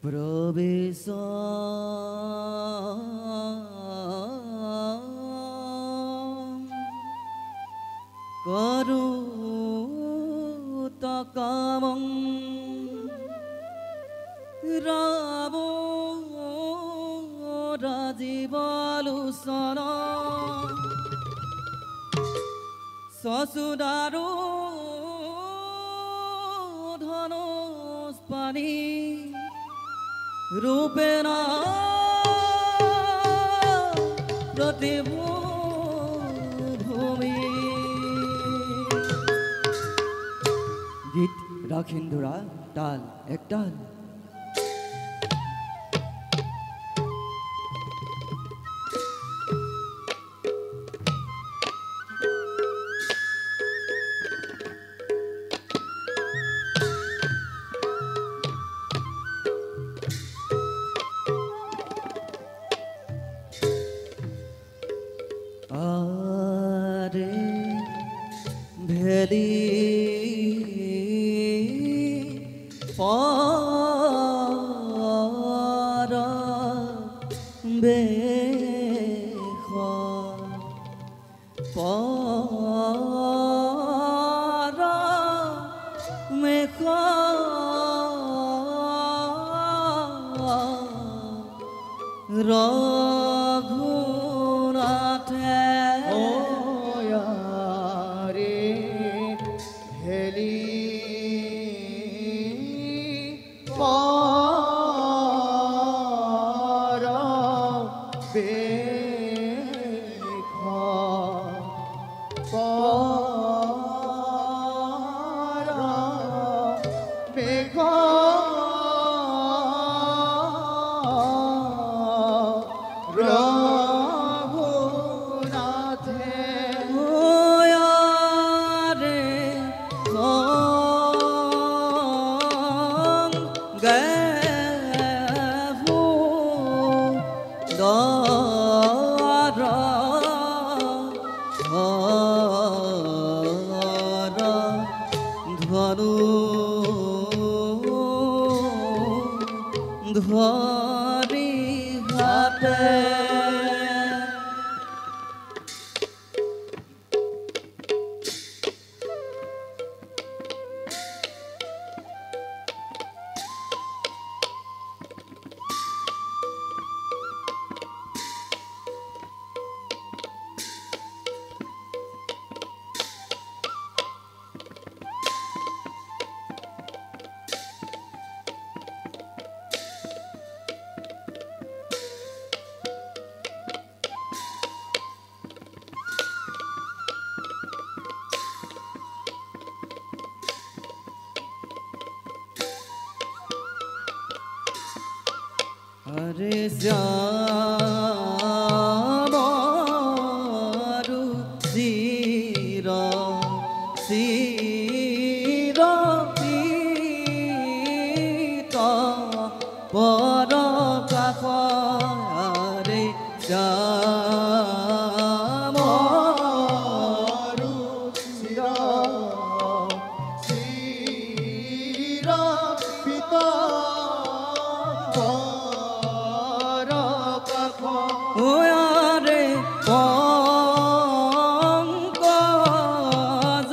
প্রবেশ করু তকামং রাব রাজীবালুসন সসুদারু ধনুষ্পানি রূপেণ প্রতিভূমি। গীত রাখেন ধরা তাল এক তাল। আরে ভেলি পার বেখ পার মেখ রঘুনাথে রে হেলি পার বেখ পার বেখ রঘুনাথে রে গেভু দর ধনু ধরি হাতে হরে শ্যাম শির শির পীত পর কাখ হরে শ্যাম শির পিত ওরে পঙ্কজ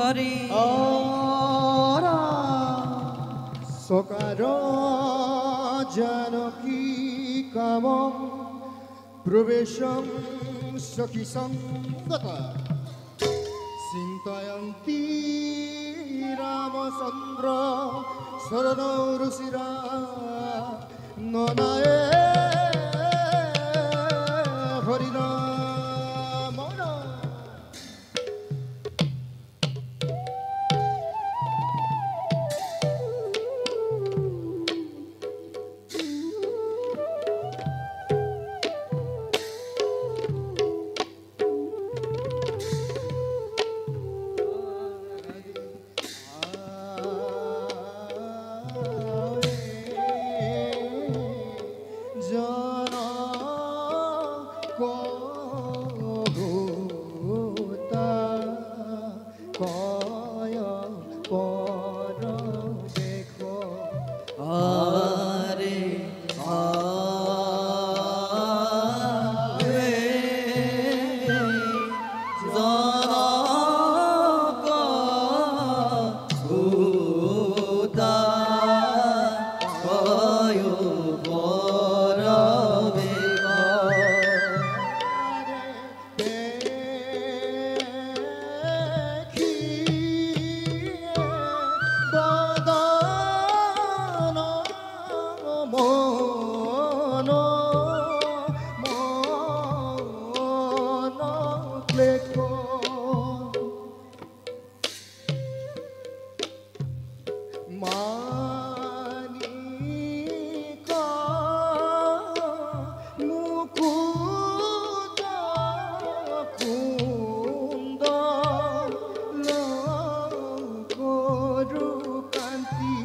হরি আরা সকার জানকী কাম প্রবেশং সখী সঙ্গত চিন্তয়ন্তী রামচন্দ্র শরণ ঋষিরা ননায়ে হরিনাম আরে আরে জনক উদা কয় বরবে আরে মানিক মুকুট কুন্দ করু কান্তি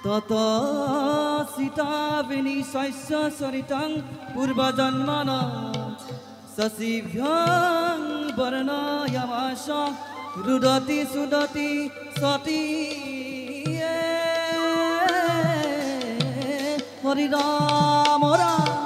তত সীতাবিনী শস্য সরিতং পূর্বজন্মন শশিভ্যং বর্ণয়ামাস রুদতি সুদতি সতী হরি রাম রাম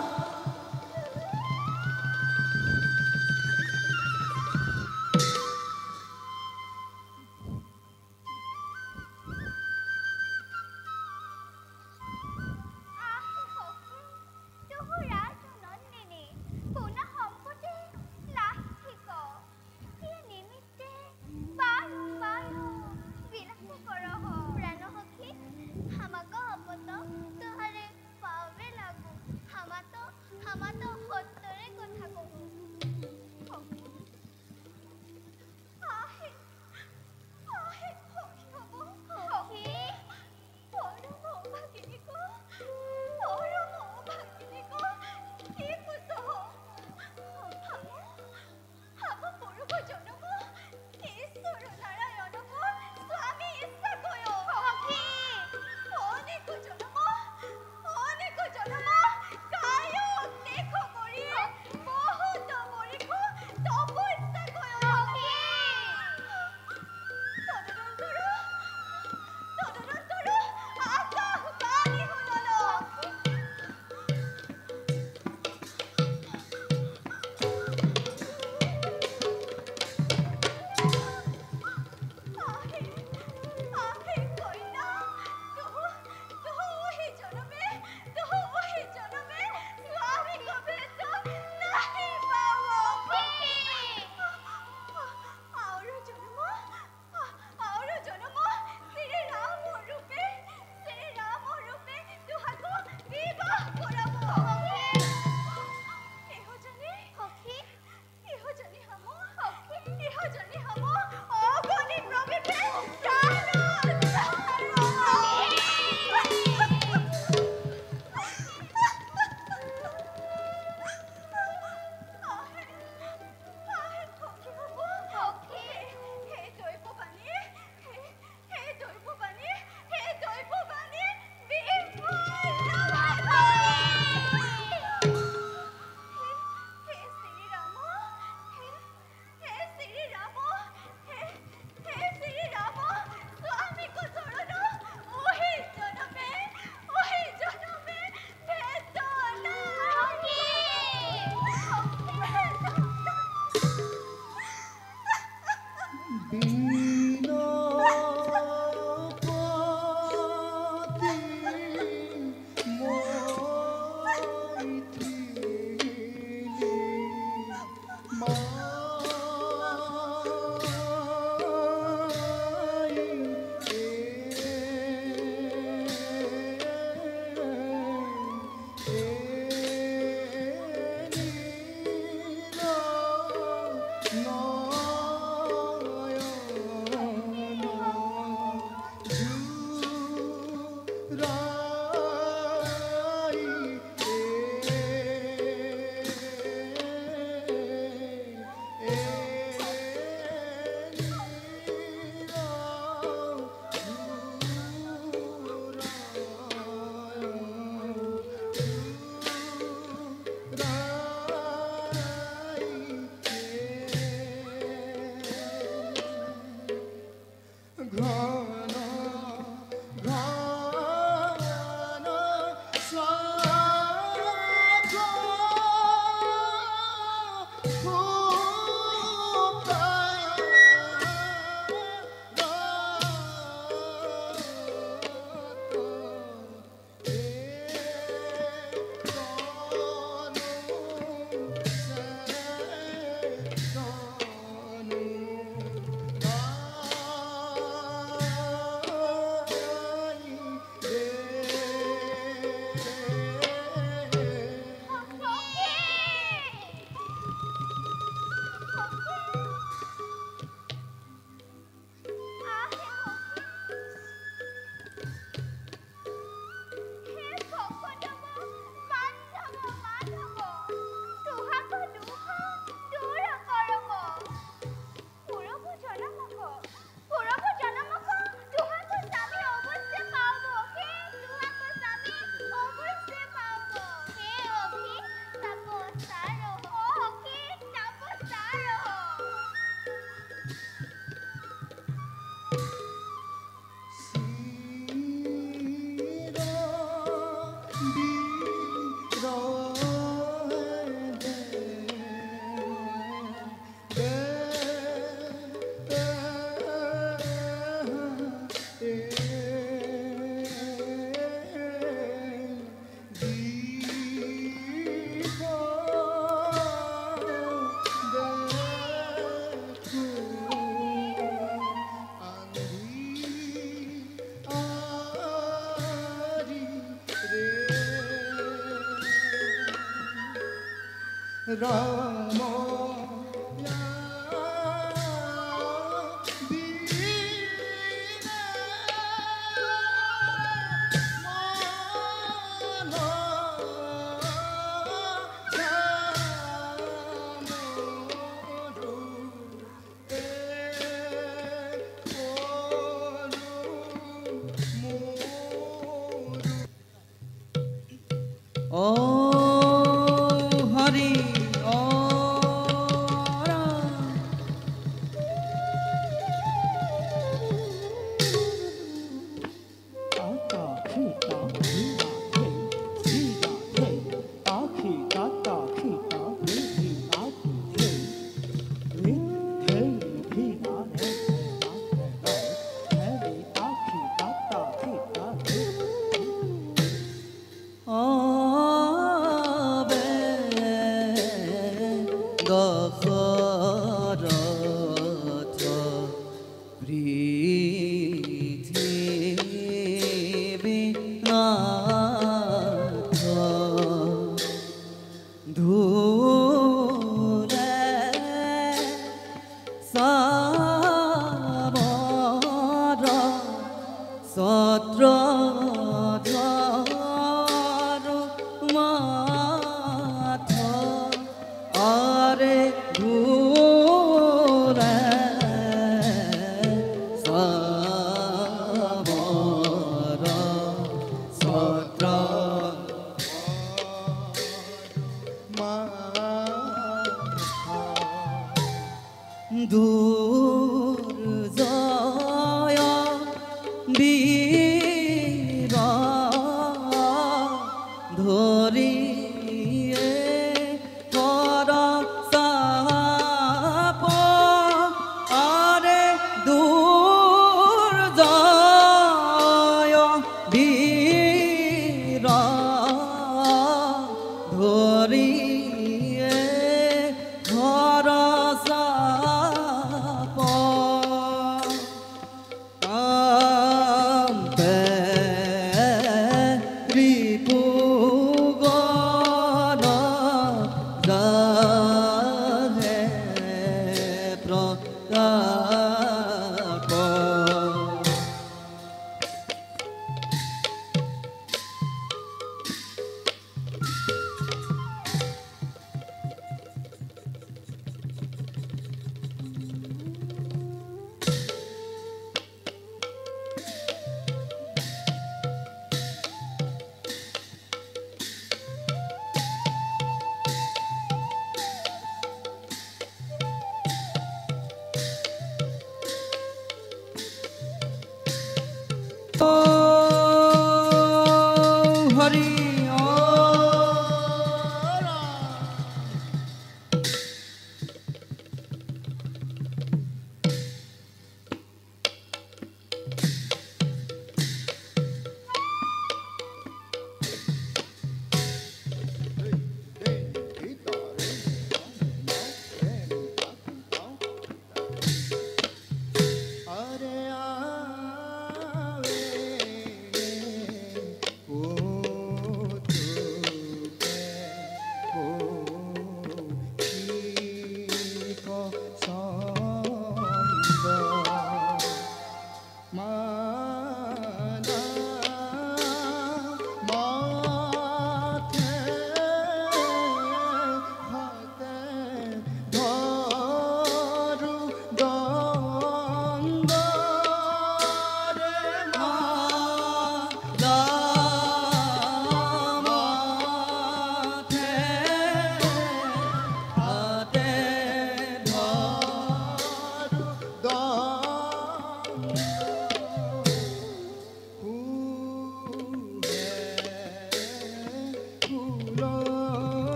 রাম ও হরি ও রাম। দশরথ পৃথিবীনাথ ধূলে সাবর সত্রধর মাথ আরে ধূলে সাবর সত্র দুর্জয় বীর ধরিয়ে কর সাপ আরে দুর্জয় বীর ধরিয়ে ধর সাপ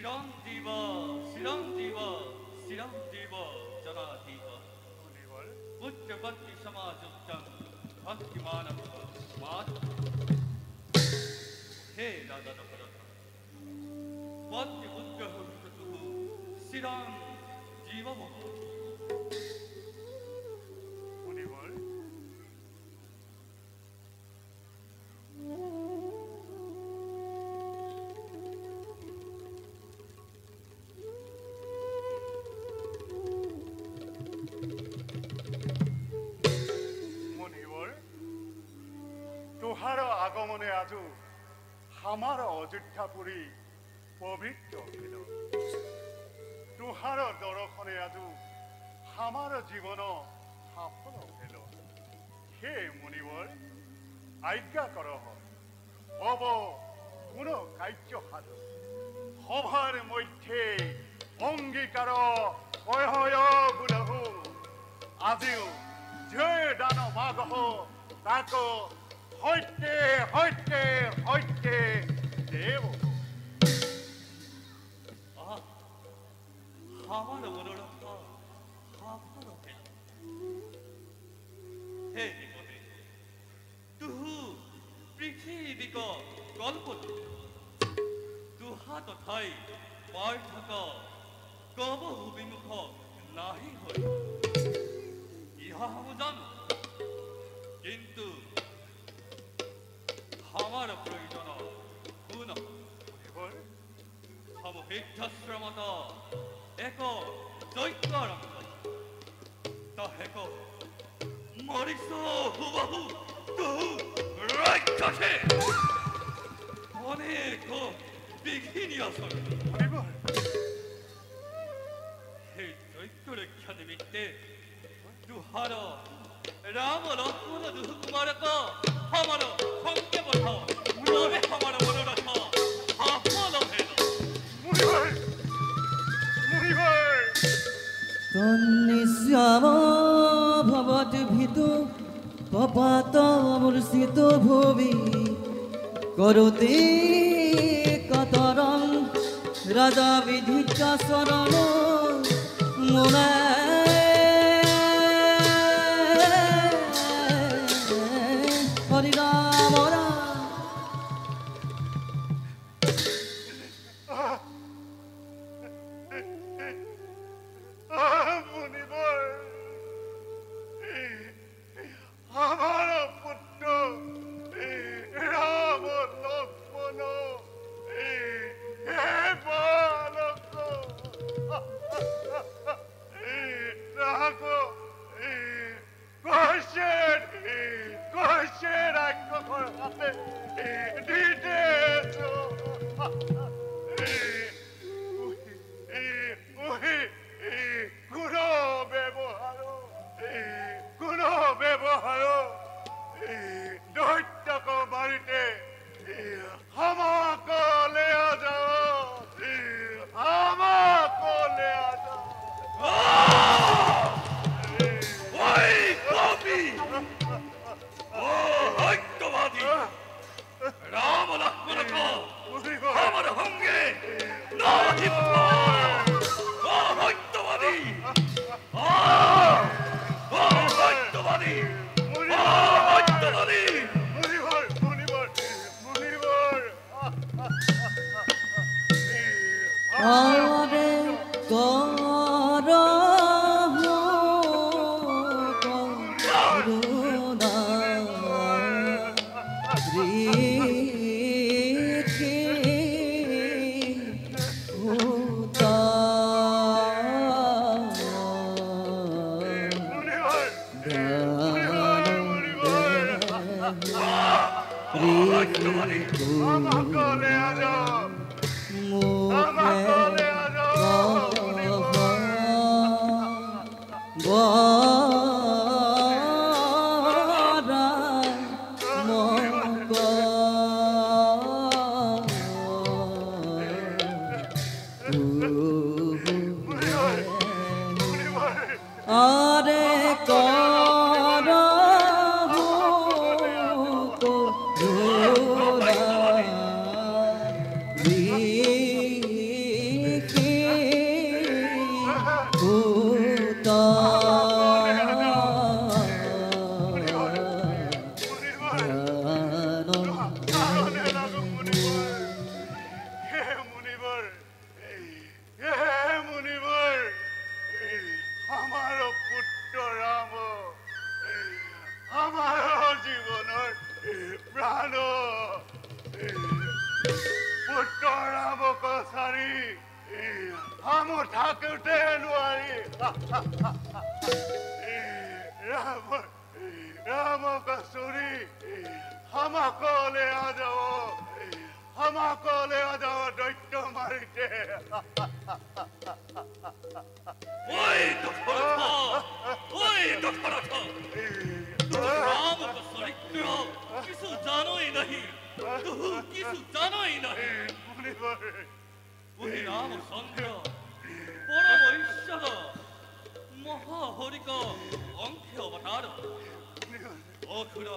Shirandiva, Janadiva. Buddha Bhakti Samajuttam, Bhakti Manava, Mat. Hey, Radha Naparata. Bhakti Buddha Hurkatuhu, Shirandiva Moho. আগমনে আজো আমার অযোধ্যাপুরী পবিত্র হইল তুহার দর্শনে আজো আমার জীবন সফল হইল হে মুনিবর আজ্ঞা কর হব কোন কার্য সাধু সভার মধ্যে অঙ্গীকার অহয় বুলহু আজিও জয় দান মাগহ তাক হইতে হইতে হইতে দেব আমার মনোরথা সফল হইল হে নিপদে তুহু পৃথিবীক কল্পতু তুহা তথাই পাৰ্থক কবহু বিমুখ নাহি হৈ ইহা হম জানো কিন্তু আমার প্রয়োজন কোন সমহিতাশ্রমত এক দৈত্য আরম্ভ তাহেক মরিস হুবহু তুহু রাক্ষসে অনেক বিঘিনি আসন সেই দৈত্য রক্ষা নিমিত্তে তুহার রাম লক্ষ্মণ দুহু কুমারক আমার সঙ্গে পঠাও তবে আমার মনোরথ সফল হইল তন্নিশ্যাম ভবতি ভীতু পপাত মূর্ষিত ভুবি করতে কতরং রাজা বিধিচ্ছ শরণ মুনে হরি রাম রাম আমার পুত্র রাম লক্ষ্মণ হে বালক রাখো কষে রাক্ষসর হাতে দিতে কোনো ব্যবহার দৈত্যক মারিতে আমাকে লেয়া যাও আমাকে লেয়া যাও ওই কবি ও হত্যবাদী রাম লক্ষ্মণক আমার সঙ্গে নাহি ও হত্যবাদী হত্যবাদী হত্যবাদী আরে করুণা রীতি আমাকে লেয়া যাও আরে করুণা থাকতে নোৱাৰি राम का सूरी हमको ले आ जाओ दैत्य मारिते ওই দখলতা ওই দখলতা রাম का চরিত্র কিছু জানোই নাহি তুহু কিছু জানোই নাহি ওই রামচন্দ্র পরম ঈশ্বর মহাহরিক অংশ অবতার অসুর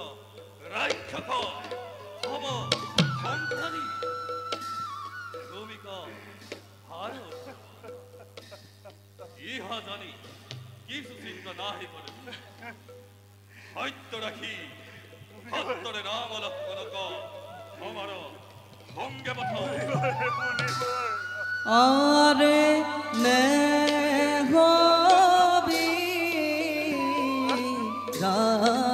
রাক্ষস ভব সংসারী ভূমিকা ভারত ইহা জানি কিছু চিন্তা নাহি করে সত্য রাখি সত্যরে রাম লক্ষ্মণক আমার সঙ্গে পাঠাও আরে নে হবি রাম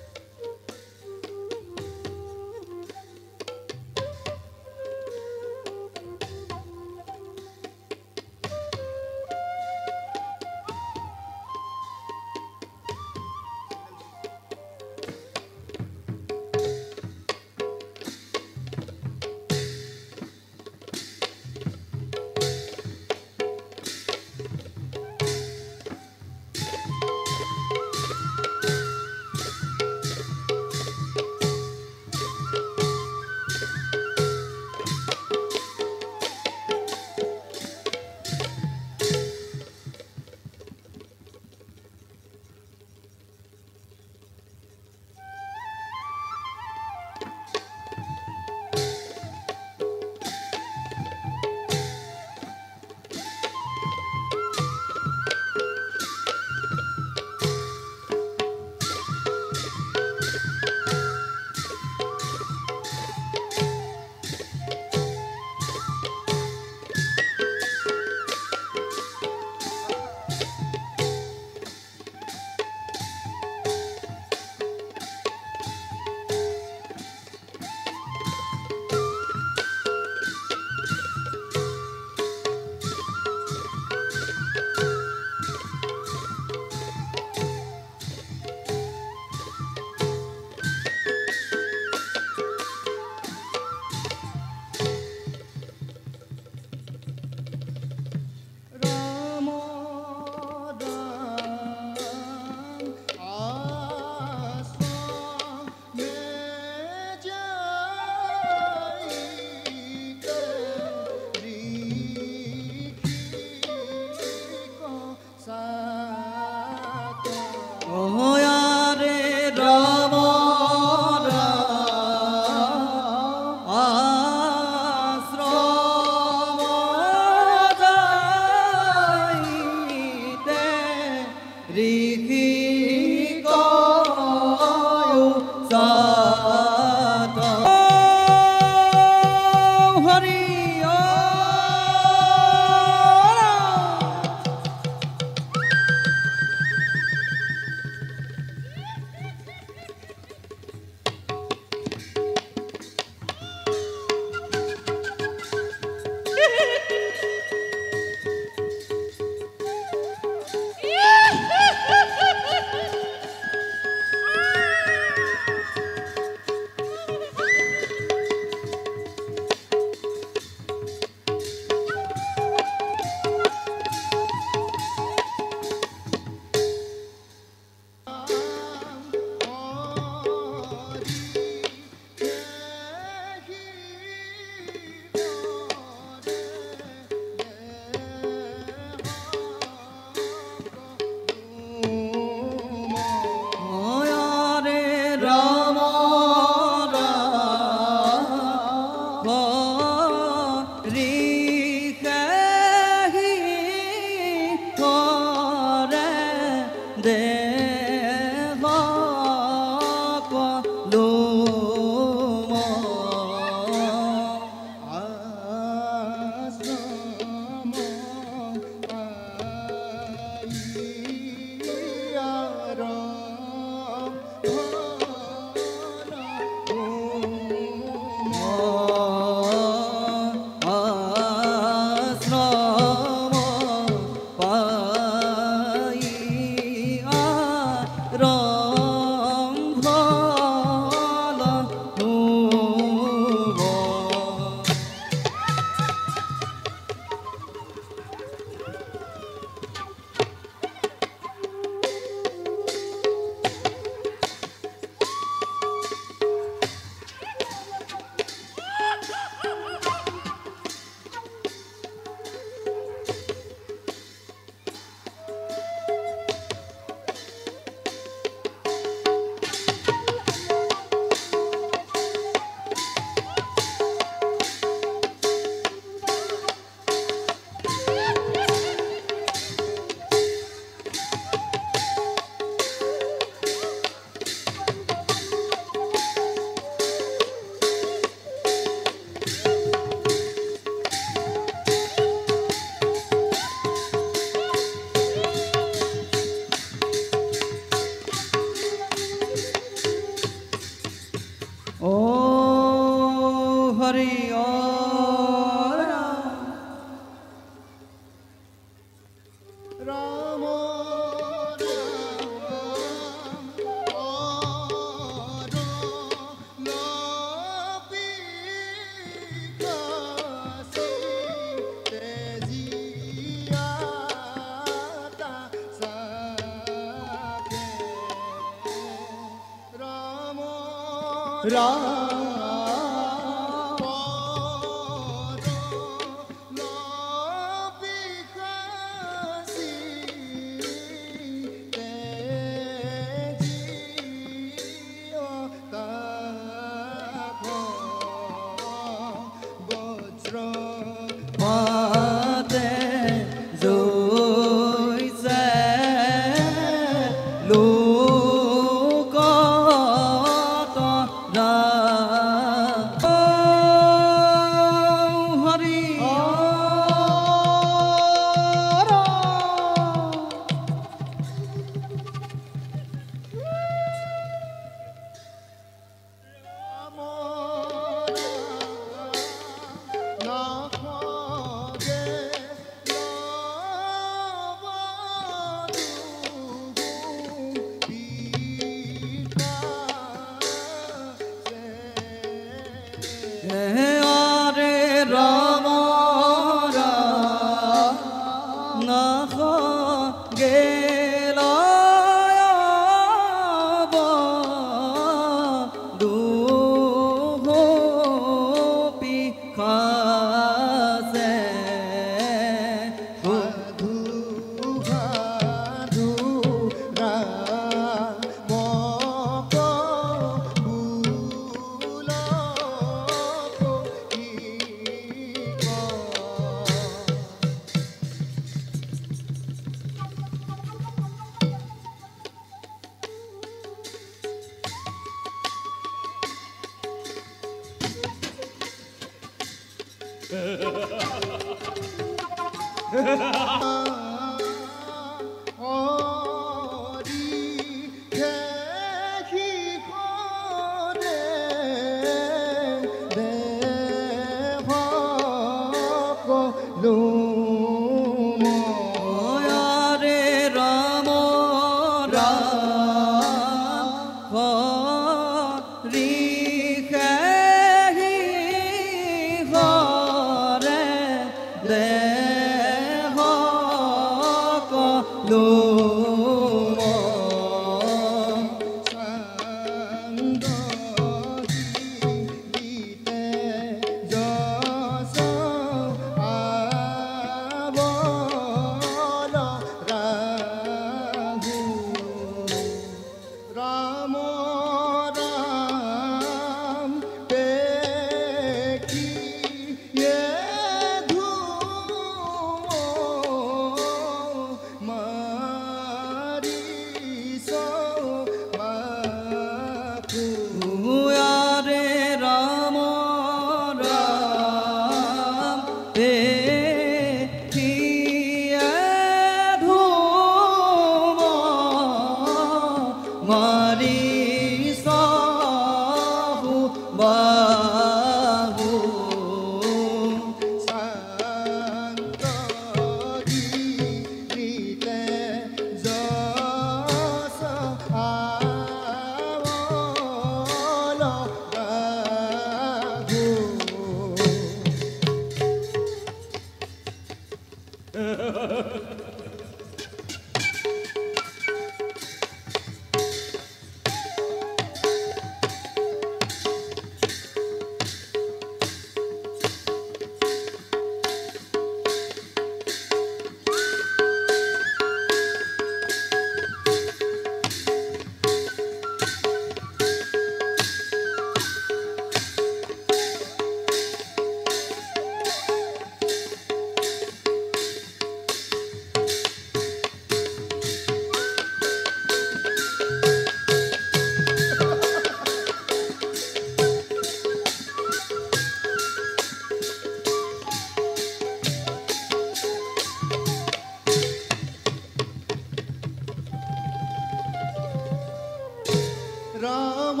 রাম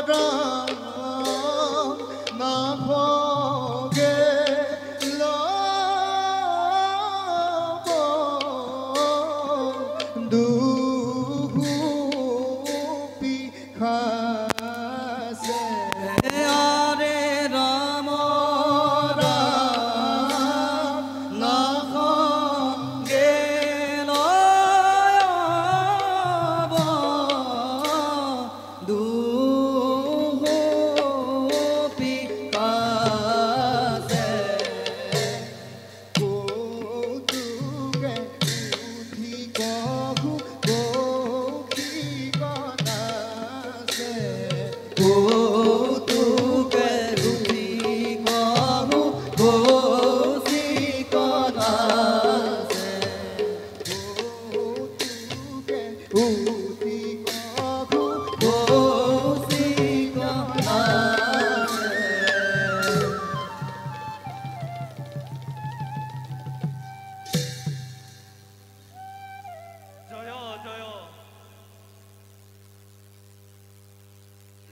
রাম না ভোগে দুহু পিখাসে আরে রাম রাম না গেল দুহু পিকাসে কৌতুকে উঠি কহু কৌশিকনাসে কৌতুকে রুচি কহু কৌশিকনাসে কৌতুকে উঠি কহু কৌশিকনাসে জয় জয়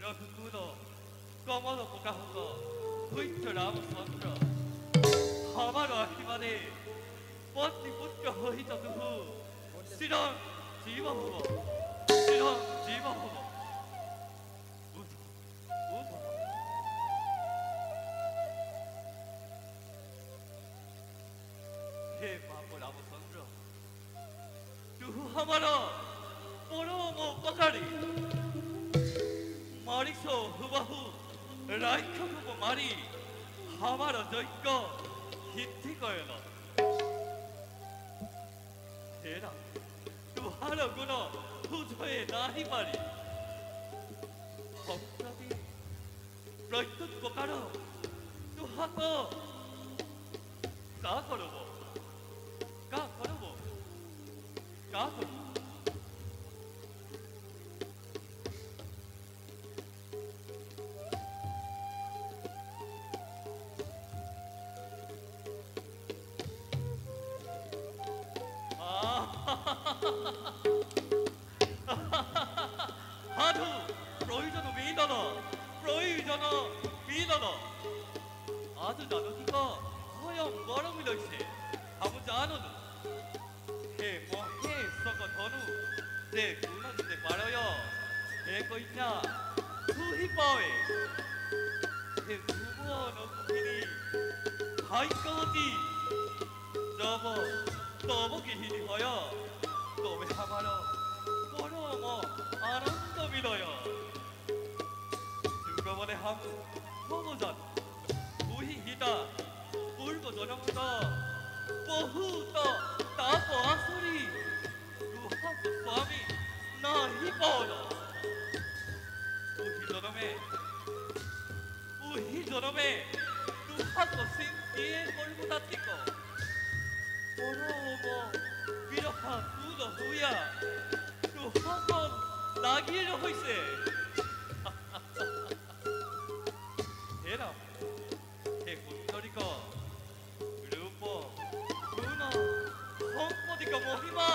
রঘুকুল কমল প্রকাশক ধৈর্য রামচন্দ্র আমার আশীর্বাদে পত্নী পুত্র সহিত দুহু চির জীব হব চির জীব হব হে বাপ রামচন্দ্র তুহু আমার পরম উপকারী মারিছ হুবাহু রাক্ষসক মারি আমার যজ্ঞ সিদ্ধি করেন হেরা তুহার গুণ বুঝয়ে নাহি পারি সম্প্রতি প্রত্যুত প্রকার তুহাক কা করব কা করব কা করব সাধু প্রয়োজন বিদন প্রয়োজন বিদন আজ জানো কি স্বয়ং গরম লৈছে আমি জানো হে মহেশক ধনু যে গুণ দিতে পারয় হে কন্যা তুহি পাৱে হে ভুবন কুহিনী ভাগ্যবতী যব তব গৃহিণী হয় তবে আমার পরম আনন্দ বিলয় যুগবনে হাম ভবজান বুহি হিতা পূর্ব জনমত বহুত তাপ আসরি রুহাত স্বামী নাহি পাওন বুহি জনমে দুহাত চিন্তিয়ে কৰিব তাত্বিক পৰম বিৰহা তুল হইয়া দুহাতত লাগি ৰৈছে হে ৰাম হে সুন্দৰিক ৰূপ গুণ সম্পদিক মহিমা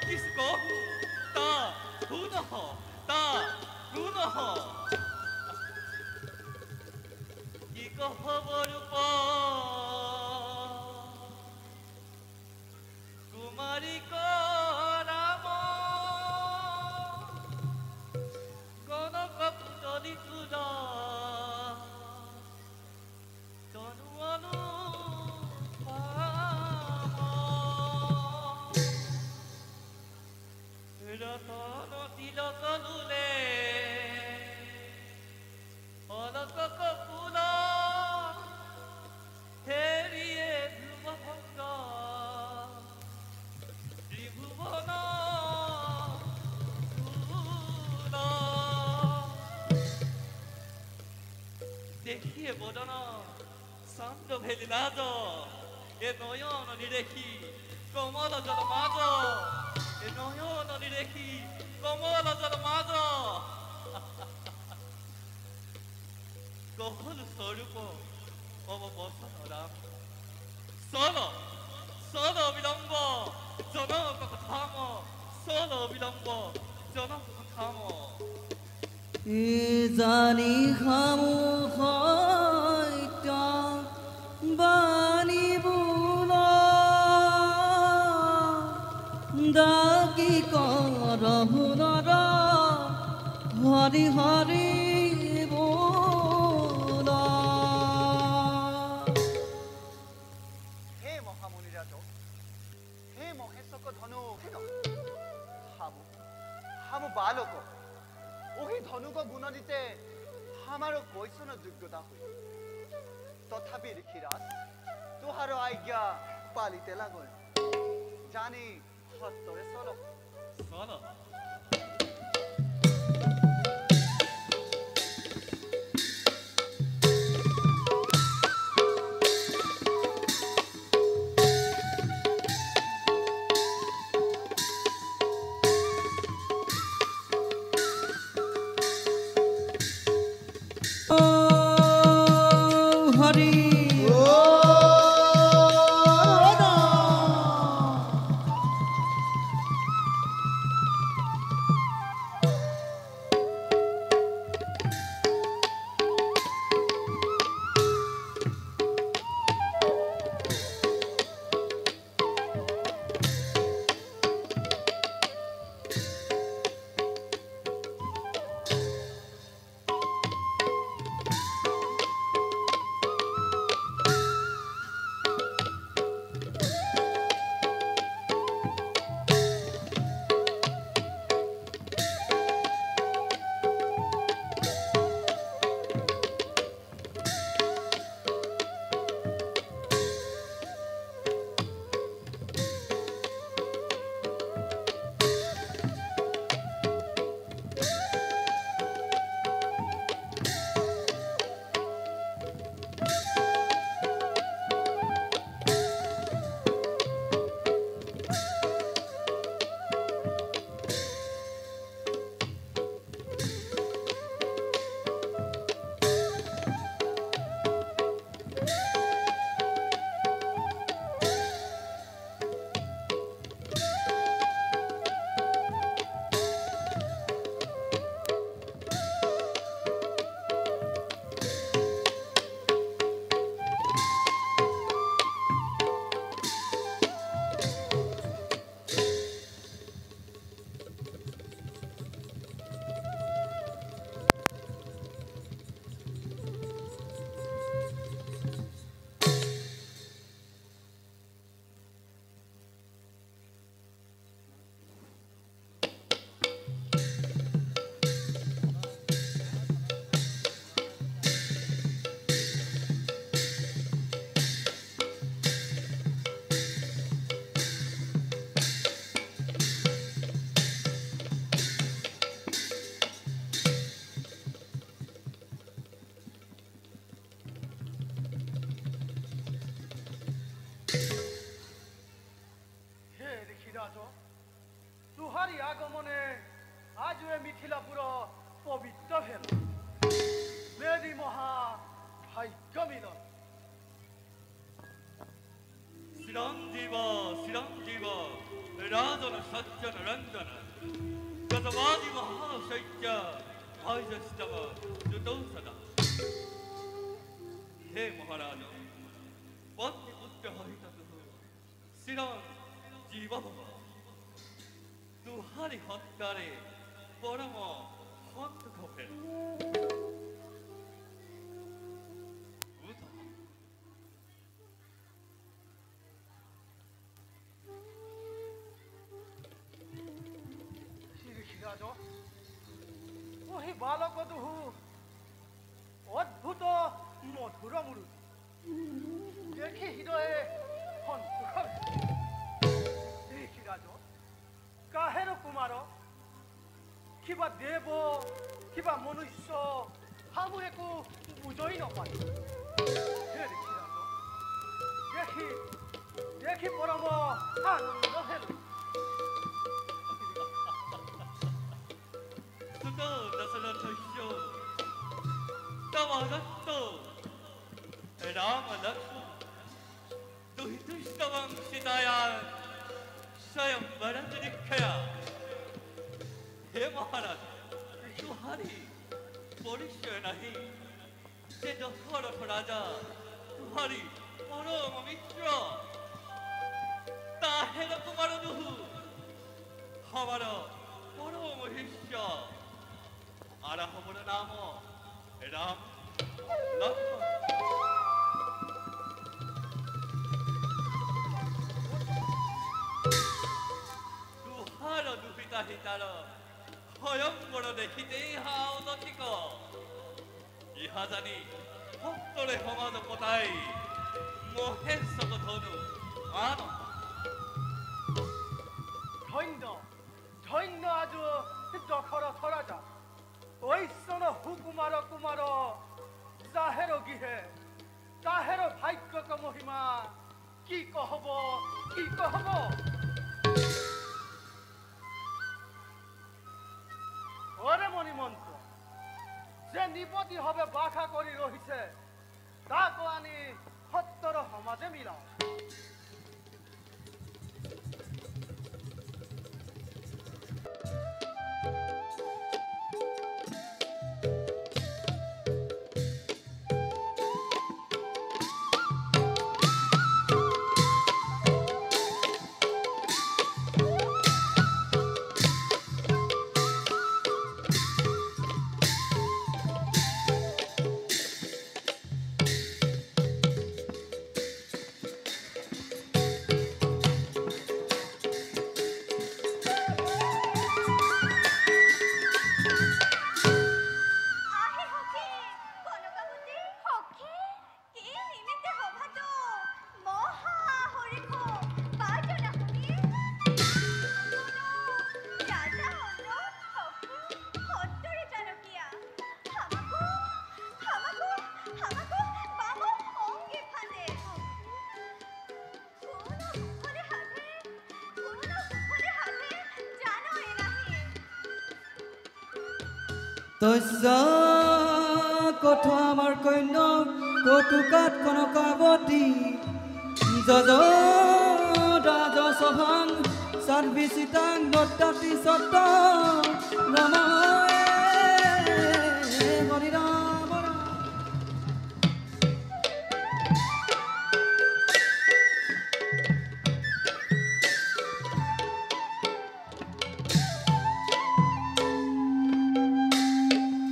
কিছু কহু তা গুণ তা গুণ কি কহব ৰূপ কুমাৰী ৰাম কনক পুতলি সুজা তনু অনুপম তো ভেলি লাজ এ নয়ন নিরেখি কমল জল মাজ এ নয়ন নিরেখি কমল জল মাজ কহল স্বরূপ অববসন রাম সল সল বিলম্ব জনক কথাম সল বিলম্ব জনক কথাম জানি খামু হয়তা বাণী বুল ডাকি কৰ হুনৰ হৰি হৰি বোল হে মহামুনিরাজ হে মহেশক ধনু হামু হামু বালক ওহি ধনুক গুণ দিতে আমার কৈশন যোগ্যতা হই তথাপি ঋষিরাজ তোহার আজ্ঞা পালিতে লাগল জানি সত্তরে চল সল হরি तुहारी आगमने आज वे मिथिलापुर पवित्र भेल मेरी महा भाग्य मिलन চিরঞ্জীব চিরঞ্জীব রাজন সজ্জন রঞ্জন গতবাদী মহাশৈত্য ভয়স্তব যুতৌষধ হে মহারাজ পত্নী পুত্র হইত চিরঞ্জীব ভব তুহারি হত্যারে পরম সন্তোষ ভেল ওহি বালক দুহু অদ্ভুত মধুর মুরু দেখি হৃদয়ে সন্তোষ ঋষিরাজ কাহের কুমার কিবা দেব কিবা মনুষ্য হামু একো বুঝই নপায় হে ঋষিরাজ দেখি পরম আনন্দ হেল 수도 나서는 더쇼 따와갔어 라마나쿠 너희들 시다왕 시다야 사형 말아들이켜야 해마하라 tuhari 버리셔나히 제도 허러 허라자 tuhari 어려움 미트러 나 해놓고 말아두후 하마라 어려움 히셔 알아보는 나무 람 라프 두하러 누비다 히다러 허영거로네 히데이 하오도티코 이하자니 헛돌에 험하도 고다이 모해서고 더누 아노 ধন্য আজ দখর থরাজা ঐশ্বন হুকুমার কুমার যাহের গিহে তাহের ভাগ্যক মহিমা কি কহব ওরে মণিমন্ত যে নিপতি হবে বাখা করি রহিছে তাকে আনি সত্যর সমাজে মিলাও তস্য কথা আমাৰ কন্য কটুকাত কনকাৱতী যজ ৰাজসভাং সাৰ্বিচিতাং নৰ্তাতি সত্ত ৰমায়ে হৰি ৰাম ৰাম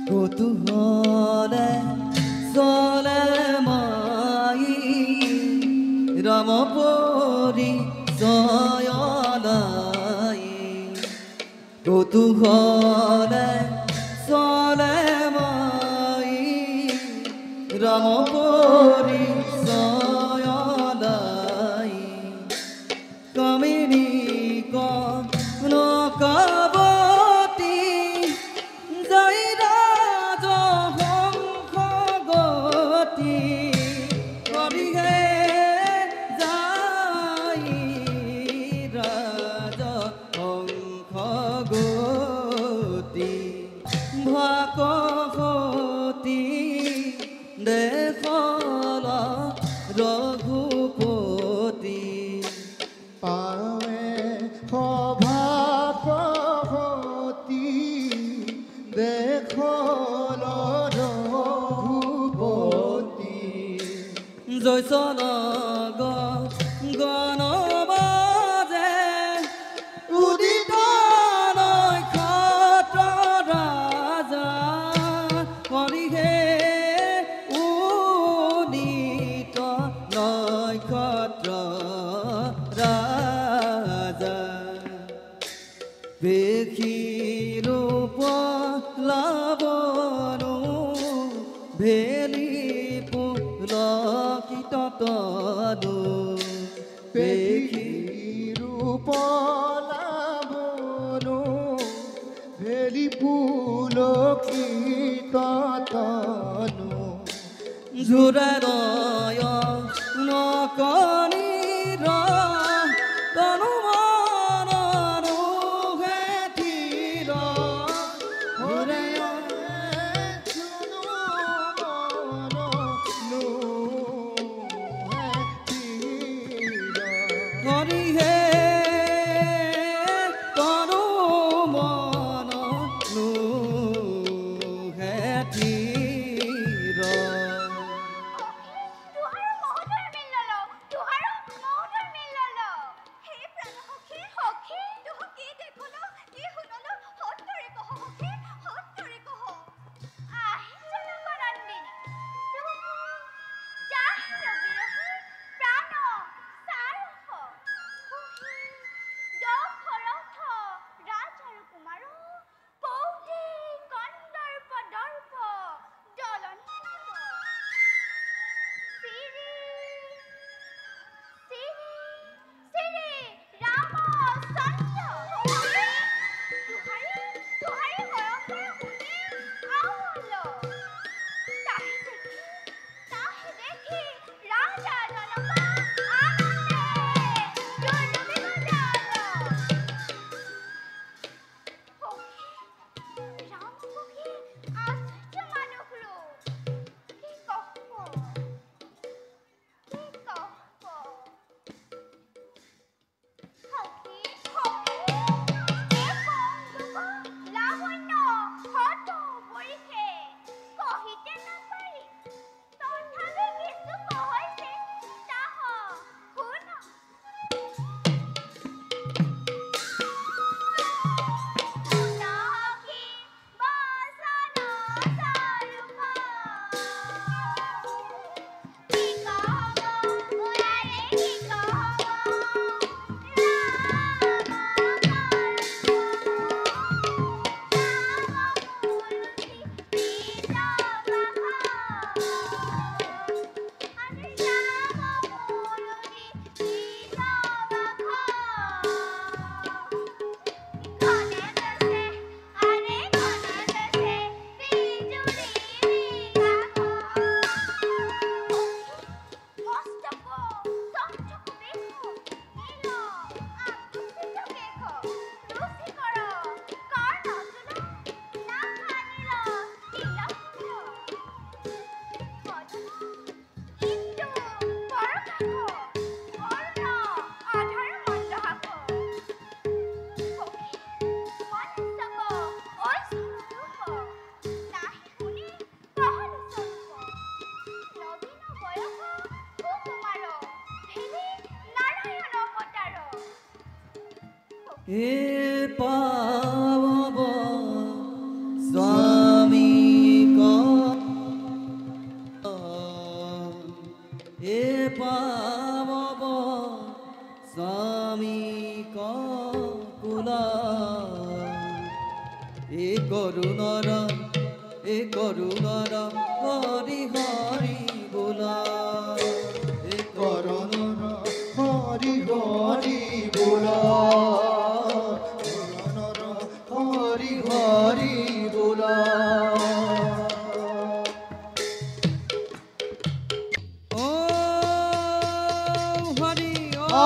কৌতূহলে চলে মাই ৰাম পৰি জয়লাই কৌতূহলে চলে মাই ৰাম পৰি জয়লাই কামিনী কনকাৱতী জয় ৰাজ হংস গতি কৰিহে যাই ৰাজ হংস গতি ভাকসতি দেখল ৰঘুপতি পাৱে সভাপতি দেখল ৰঘুপতি জয়চল গণবাজে উদিত নক্ষত্ৰ ৰাজা কৰিহে উদিত নক্ষত্ৰ ৰাজা দেখি ৰূপ লাবনো ভেলি পুলকিত তনু দেখি ৰূপ লাবনো ভেলি পুলকিত তনু ঝুৰে নয় নকনি এ পাব স্বামী এ পাব স্বামী কুলা এ করুণর হরি হরি বোলা এ করুণ হরি হরি বোলা হরি হরি বোলা ও হরি ও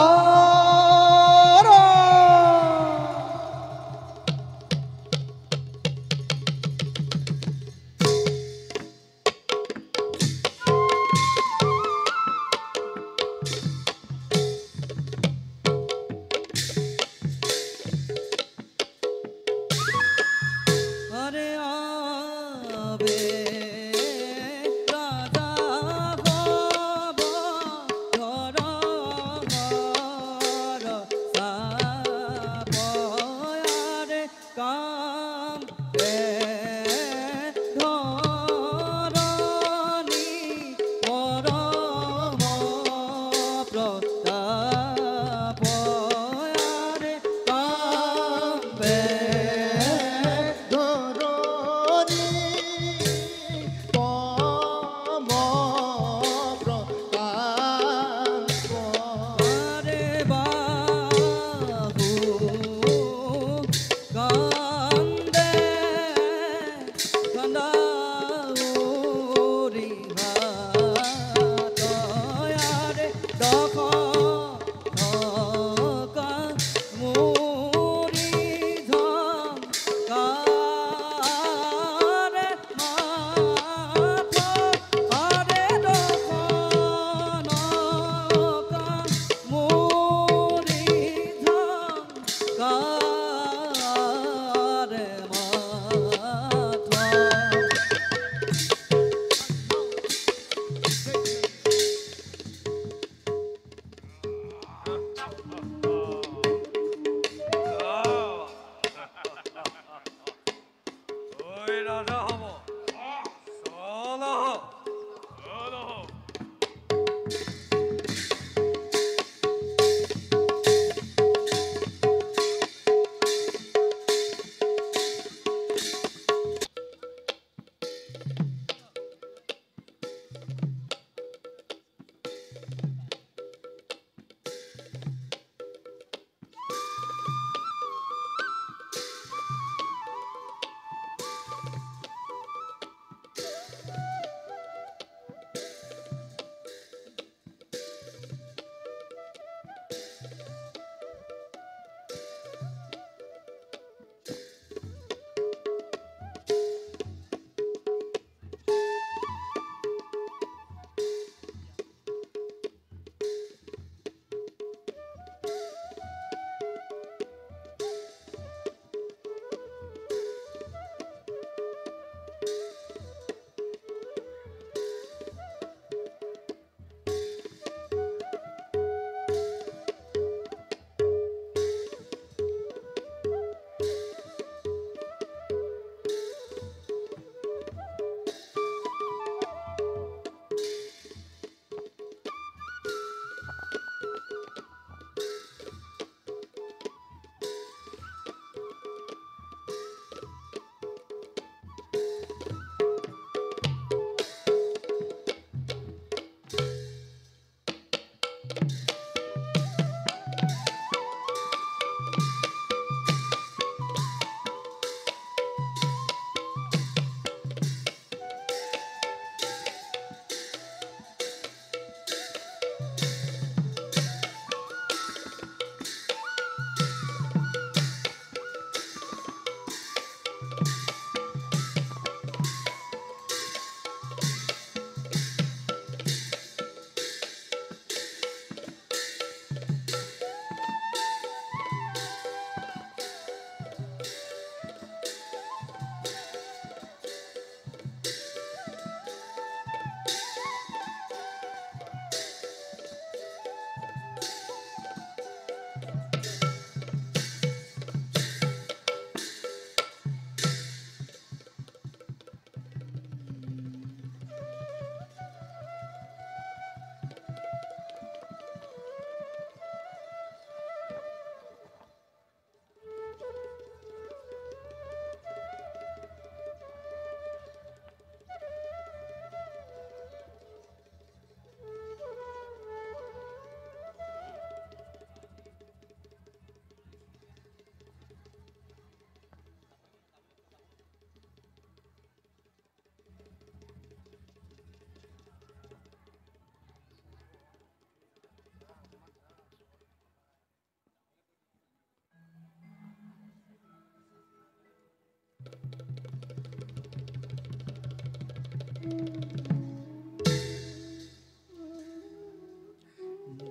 হরে আবে রাজা হব ধর হর সাবয়ারে কাম ধরণী পরম প্রতাপয়ারে কাম্বে ধরণী তম প্রতাপ হরে বাহু গন্ধে গন্ধাউরি হাতয়ারে দখ ধকা মুরি ধম কারে মাথ হরে দখ নকা মুরি ধম কারে মাথ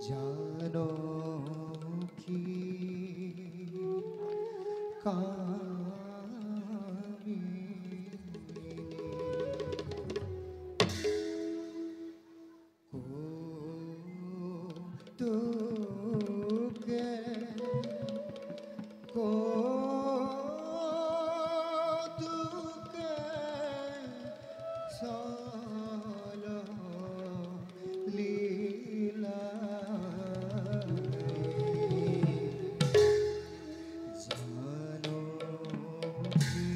জানো কি তোকে তোকে সালো লীলা জানো কি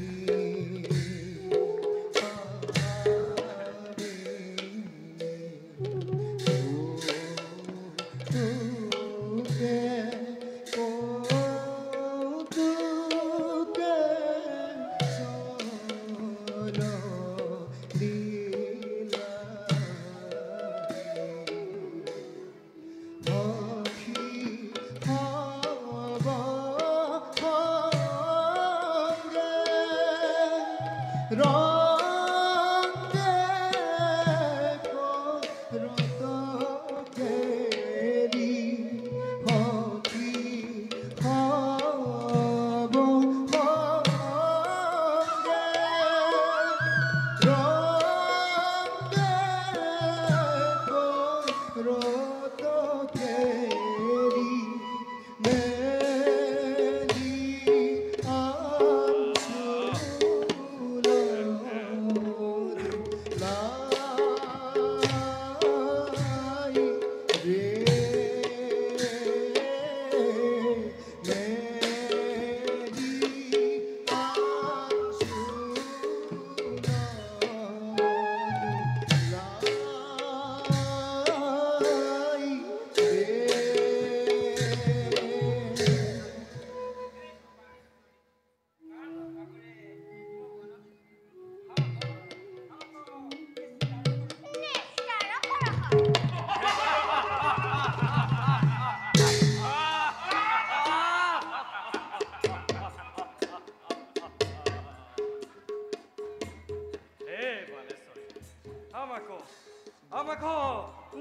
আমাকে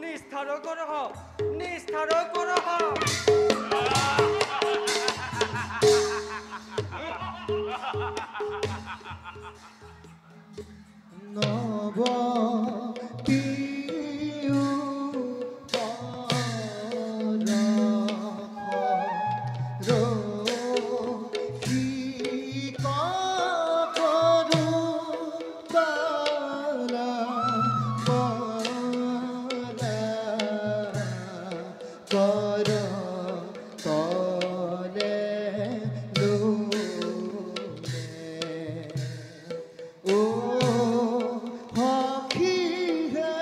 নিস্তার করহ নিস্তার করহ নব পিউ রো কি করু বালা কর তলে ও হকি হে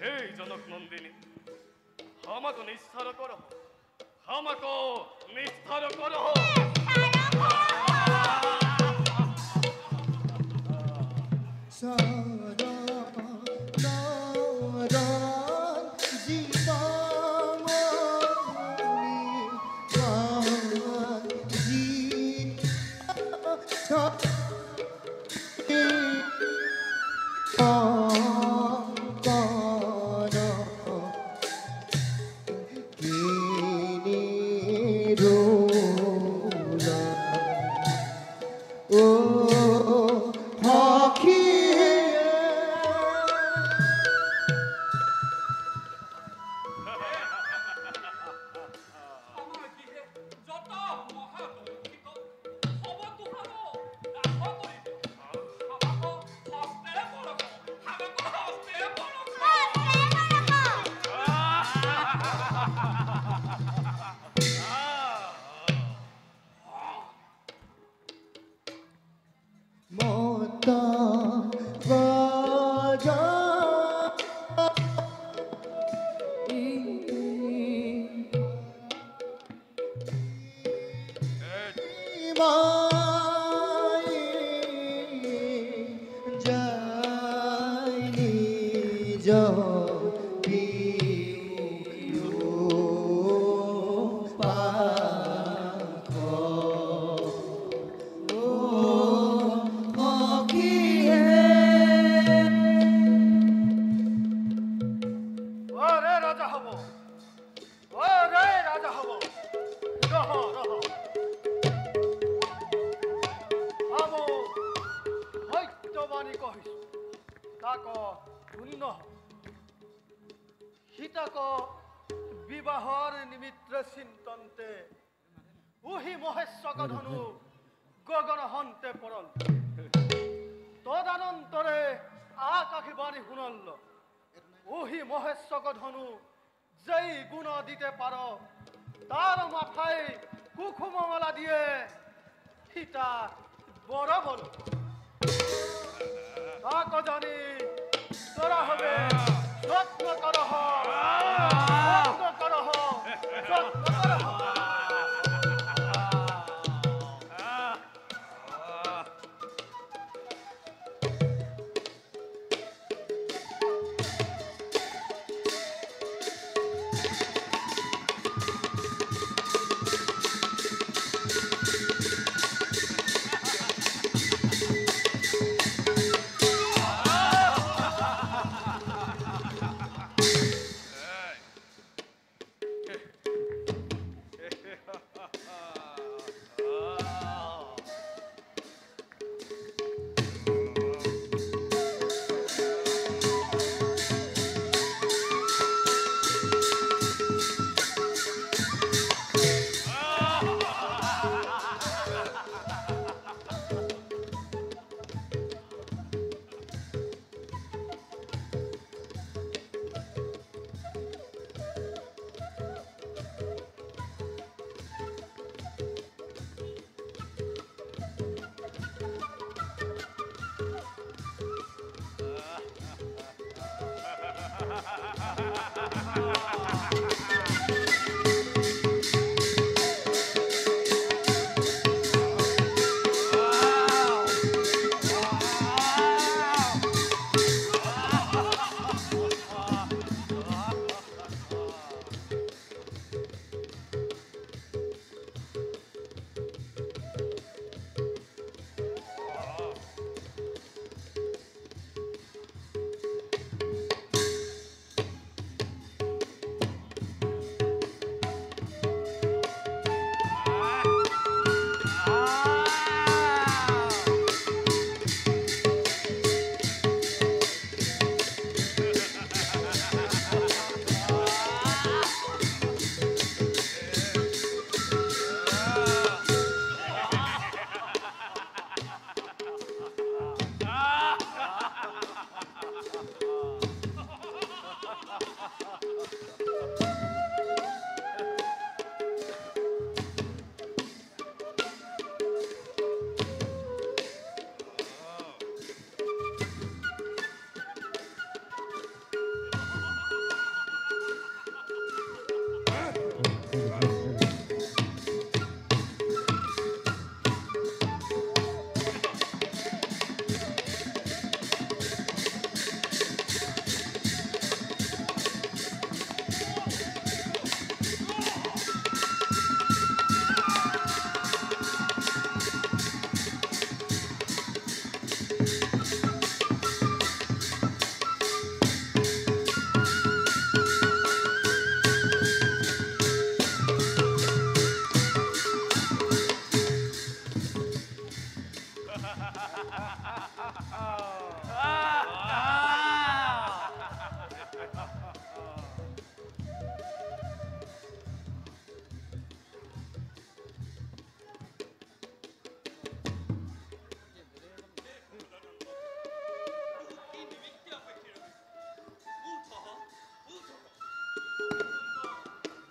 এই জনক নন্দিনী আমাকে নিস্তার করো আমাকে নিস্তার করো সারা নারায়ণ জীবমণি জি ও হকি কিহে ওরে রাজা হব ওরে রাজা হব রহ রহ আমো সত্যবাণী কহিছো তাক শূন্য সীতাক বিবাহর নিমিত্ত চিন্তন্তে উহি মহেশ্বক ধনু গগন হন্তে পরল তদানন্তরে আকাশী বাণী শুনল ওহি মহেশ্বক ধনু যেই গুণ দিতে পারো তার মাথায় কুকুমমালা দিয়ে সীতা বড় বলো তাক জানি তোরা হবে যত্ন করহ যত্ন করহ যত্ন করহ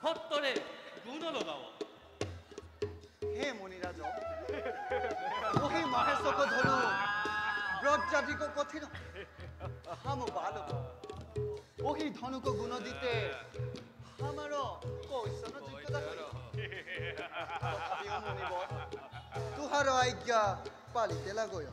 সত্তরে গুণ লগাও হে মণিরাজ ওহি মহেশ্বক ধনু ব্রজাদিক কঠিন হাম বালক ওহি ধনুক গুণ দিতে আমার কৈশন যোগ্যতা তথাপিও মণিবর তুহার আজ্ঞা পালিতে লাগয়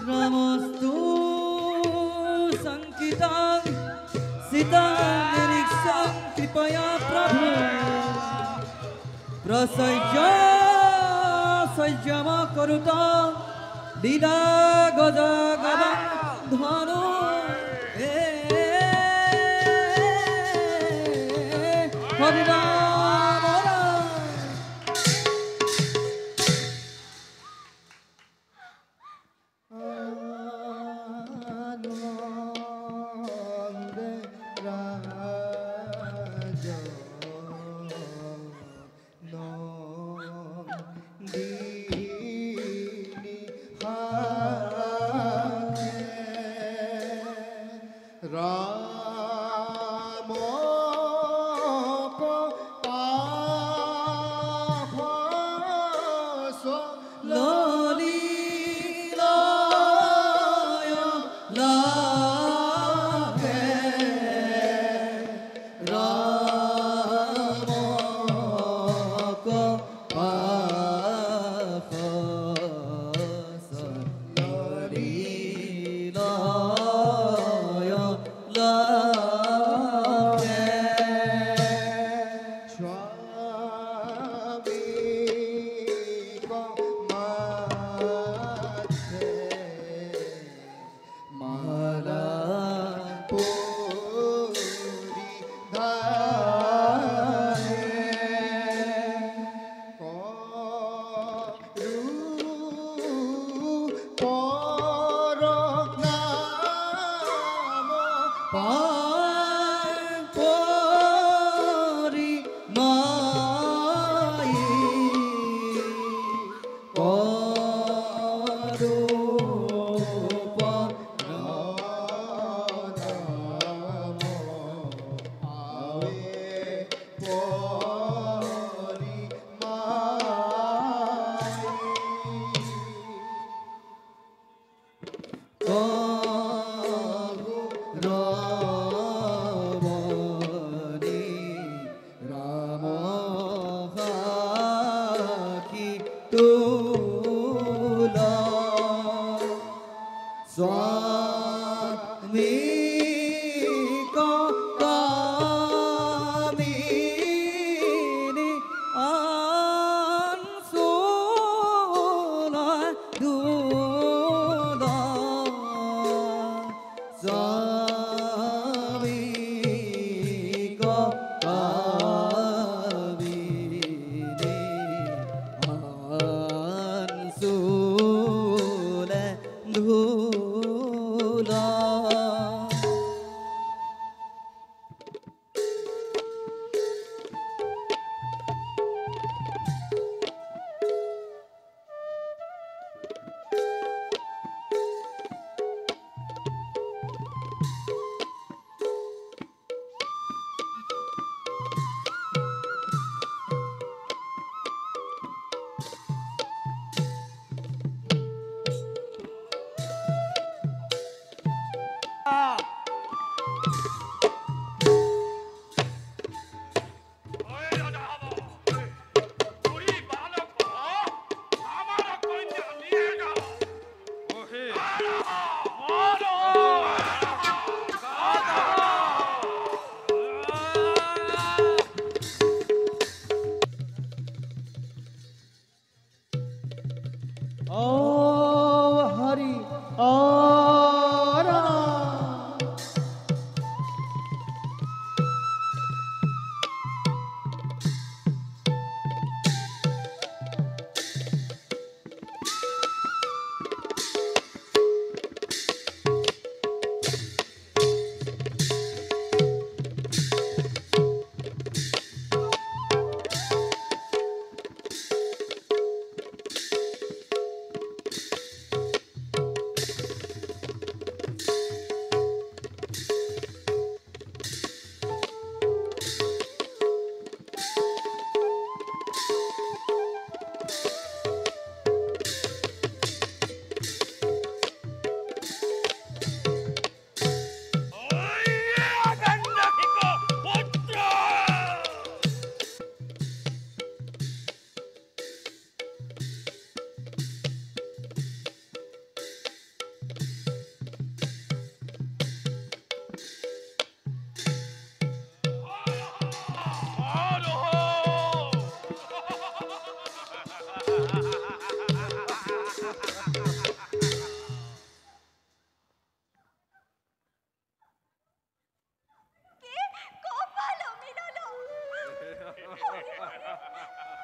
Namastu Sankitang Sitang Niriksang Kripaya Prabhu Prasajya Sajjama Karuta Dida Gaja Gavang Dhanu Hari Ram Ram Anande Raja Nandini Hake Ramo ko pahaso Lali Laya Lake Ramo Ko Pakasa Lali Laya Lake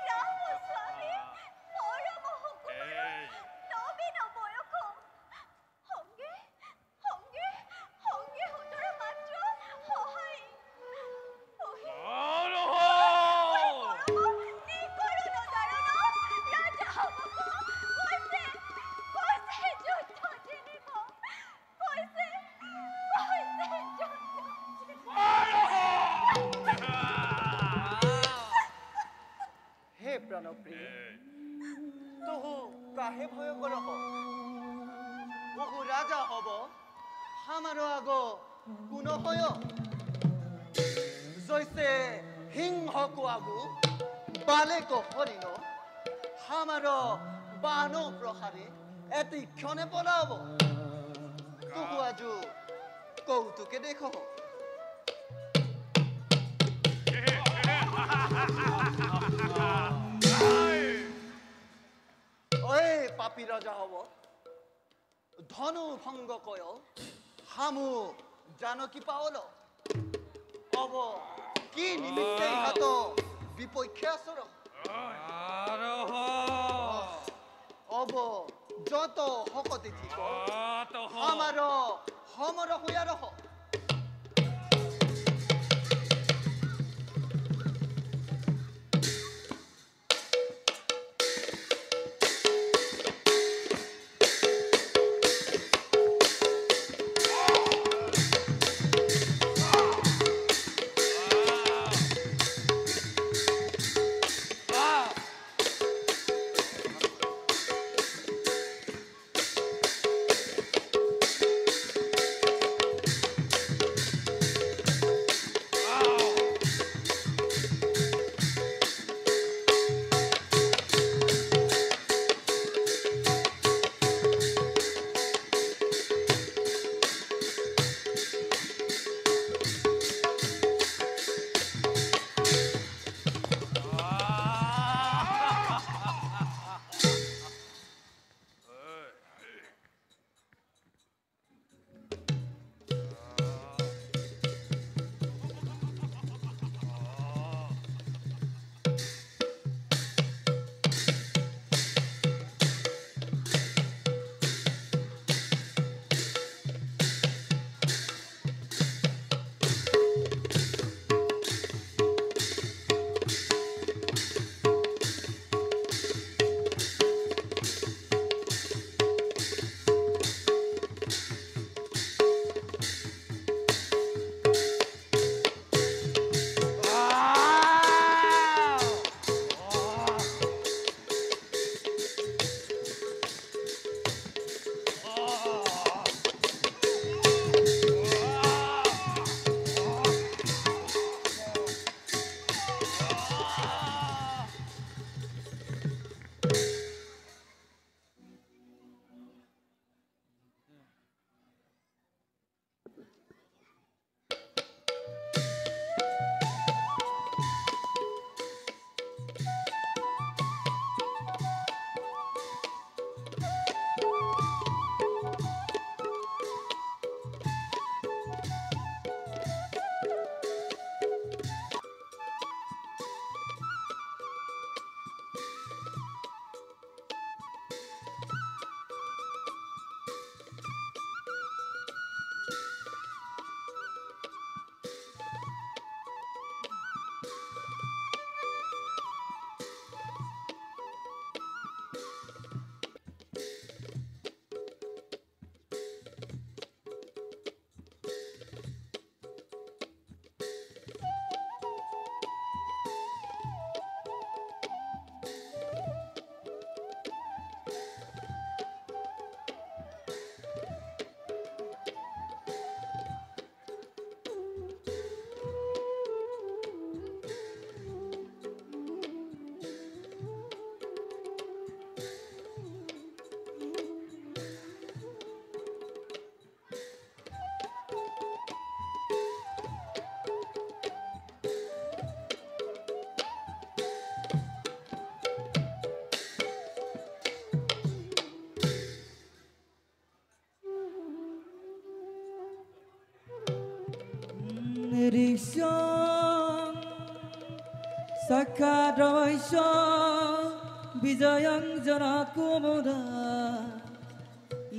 Ramaswamy পরম নবীন বয়স সঙ্গে সঙ্গে সঙ্গে হুতর মাত্র সহায় রাজা হব কৈছে কৈছে যুদ্ধ জিনিব কৈছে কৈছে যুদ্ধ হে প্রাণপ্রিয় তহু কাহে ভয় করহ বহু রাজা হব আমার আগ কোন হয় জৈসে সিংহকু আগু বালেক হরিণ আমার বান প্রহারে এটি ক্ষণে পলাব তহু আজু কৌতুকে দেখো ওই পাপী রাজা হব ধনু ভঙ্গ কয় হামু জানকী পাওল অব কি নিমিত্তে হাত বিপক্ষে আসর অব যত হকতে ঠিক আমার সমর হইয়া রহ সাক্ষাদ্রৈষ বিজয়ঞ্জন কুমুরা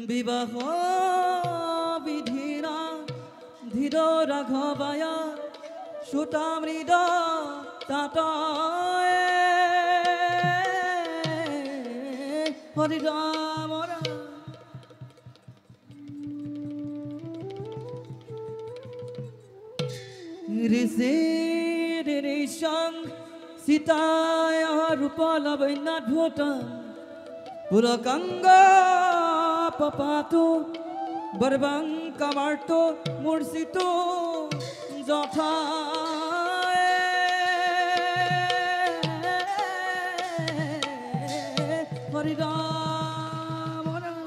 বিবাহ বিধিনা ধীর রাঘবায় সুতামৃদ তাত হরি রাম রাম ঋষি ঋষং সীতায় রূপলবৈনাদ্ভুত পুরকঙ্গ পপাতু বর্বং কামার্ত মূর্ষিত যথা হরি রাম রাম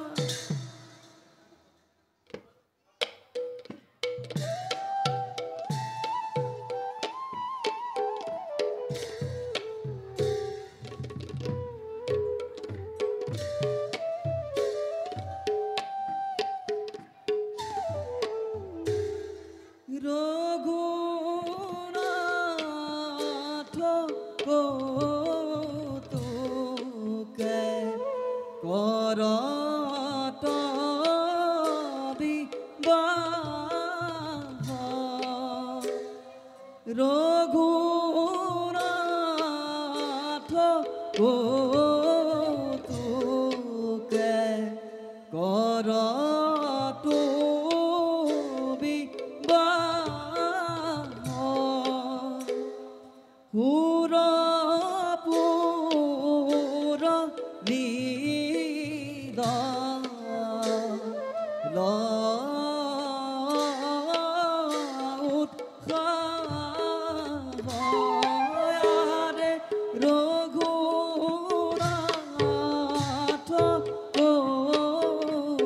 রঘুনাথ কৌতুকে করত বিবাহ রঘুনাথ কৌতুকে করত পুর নিদ উৎসারে রঘুনাথ কৌতুকে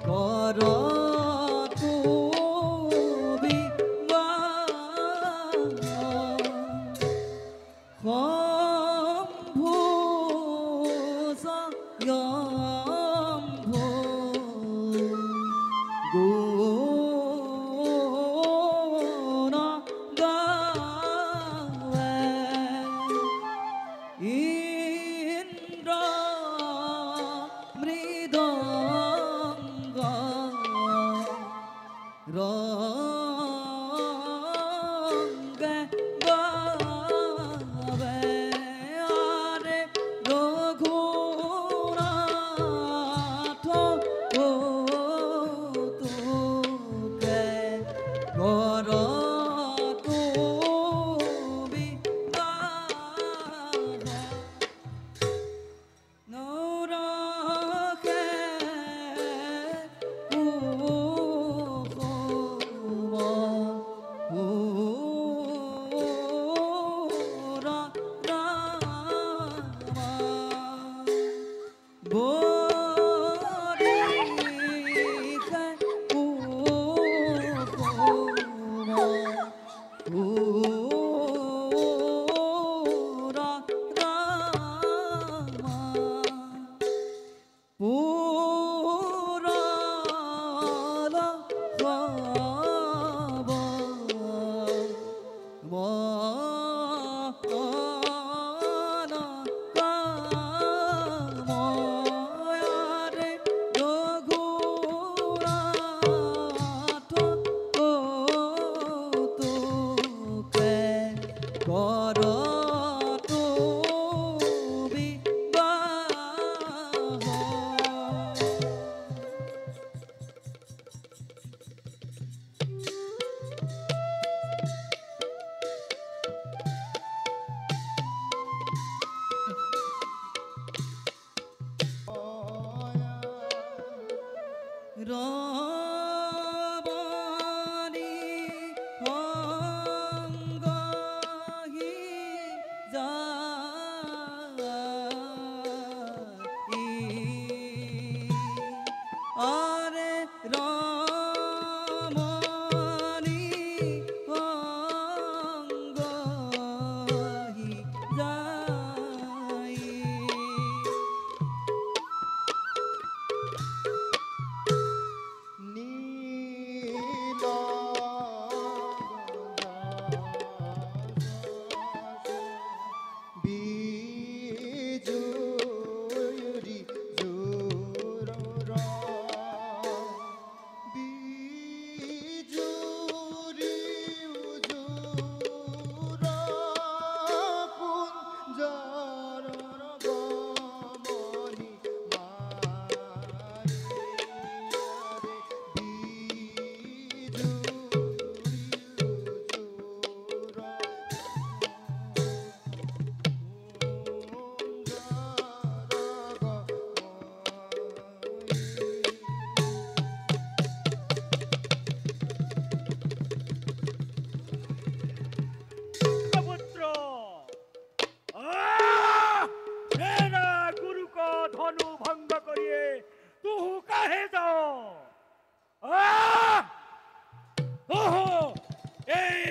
করতু রঙ্গে গাবে আরে রঘুনাথ কৌতুকে করতু বিবাহ নৌরখে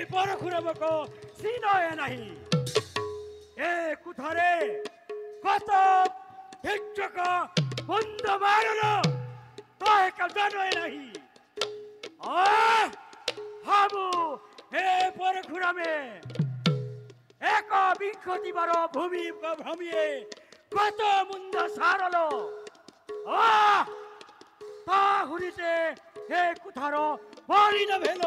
পরশুরামক চিনয়ে নাহি এ কুঠারে কত হিজ্জক বন্ধ মারল তহে কা জানয়ে নাহি হামু হে পরশুরামে এক বিংশতিবার ভূমি ভ্রমিয়ে কত মুন্দ সারল তা হুরিতে হে কুঠার বলি না ভেল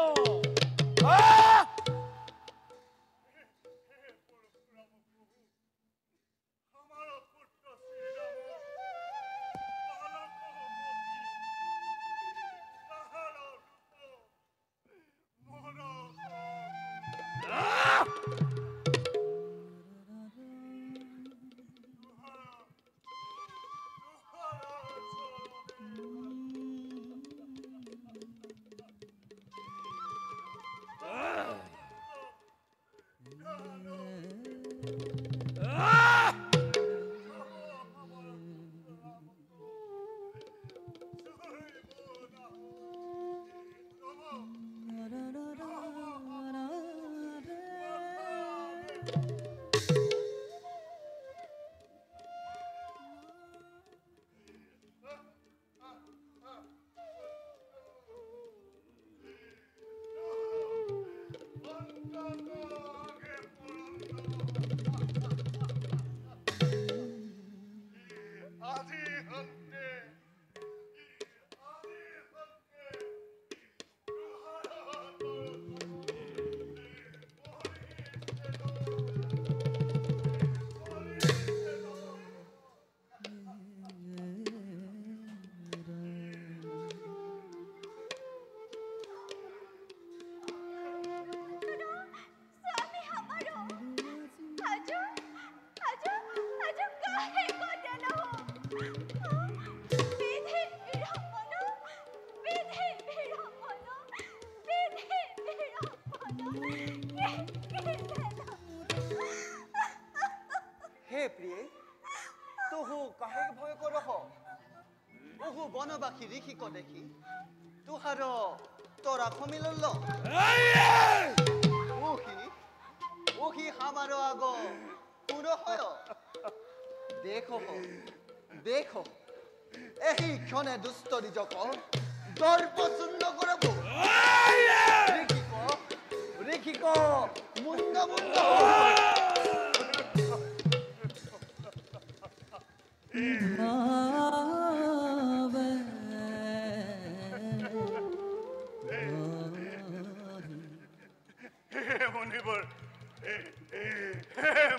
হে প্রিয়ে তোহু কাহে ভয় করহ ওহু বনবাসী ঋষিক দেখি তুহার তোরা কমিলল ওহি হামার আগ পুর হয় দেখো দেখো এই ক্ষণে দুষ্ট নিজক দর্প শূন্য করব ঋষিক মুন্ড মুন্ড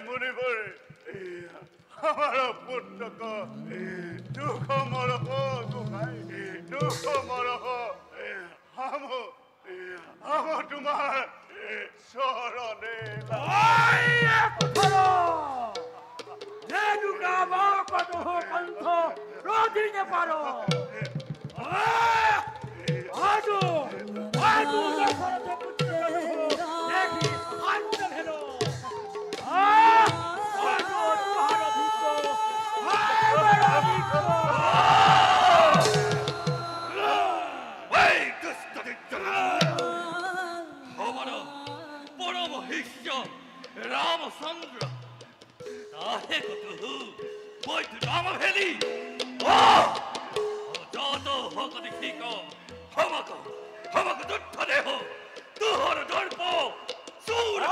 মুনিবর আমার পুত্রক দুঃখ মরহ দুঃখ মরহ আম তোমার শরণে কণ্ঠ রোদিনে পারো আজু আজু দশরথ পুত্র দেখি আনন্দ ভেল আজু তোমার ভিত আমার ভিত এই দুষ্ট আমার পরম শিষ্য রামচন্দ্র তাহে কত বৈঠ রাম ভেলি যত হক দেখি হমক দুঃখ দেহ তুহর দর্প সুর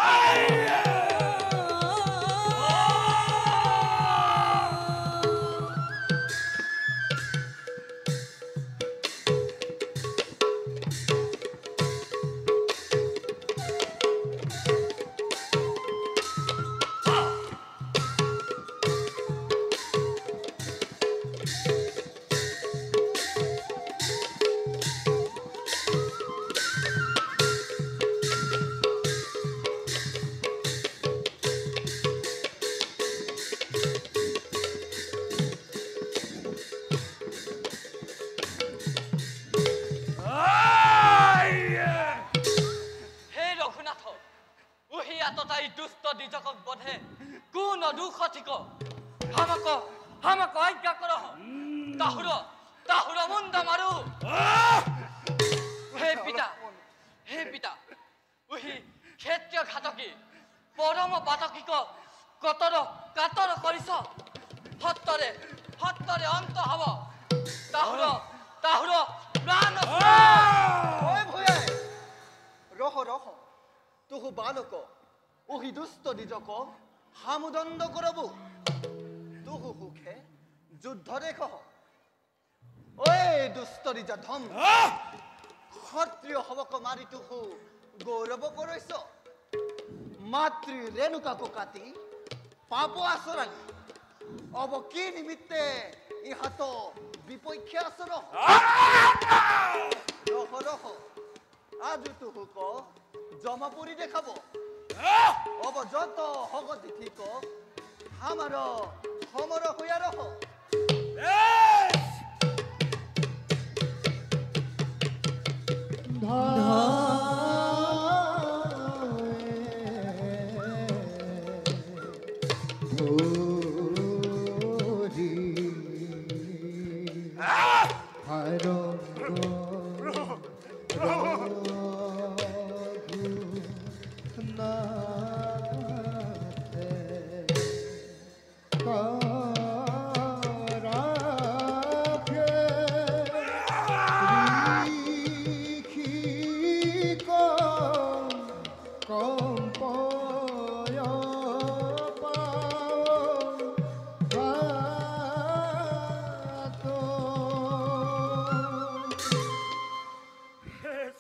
নিজকক বধে কোন দুখ ঠিক হামক আজ্ঞা কর তাহুর মুন্ড মারু হে পিতা উহি ক্ষেত্ৰীয় ঘাতকী পৰম বাতকীক কতৰ কাতৰ কৰিছ সত্তৰে সত্তৰে অন্ত হ'ব তাহুৰ তাহুৰ প্ৰাণ ওই ভয়াই রহ রহ তুহু বালক ওহি দুষ্ট নিজক হামুদণ্ড করবু তুহু সুখে যুদ্ধ দেখ ওই দুষ্ট নিজা ধম ক্ষত্রিয় হবক মারি তুহু গৌরব করইছ মাতৃ রেণুকাকু কাটি পাপ আচরালি অব কি নিমিত্তে ইহাত বিপক্ষে আচর রহ রহ আজু তুহুক জমা পরি দেখাব অব যত হগতি ঠিক আমার সমর হইয়া রহ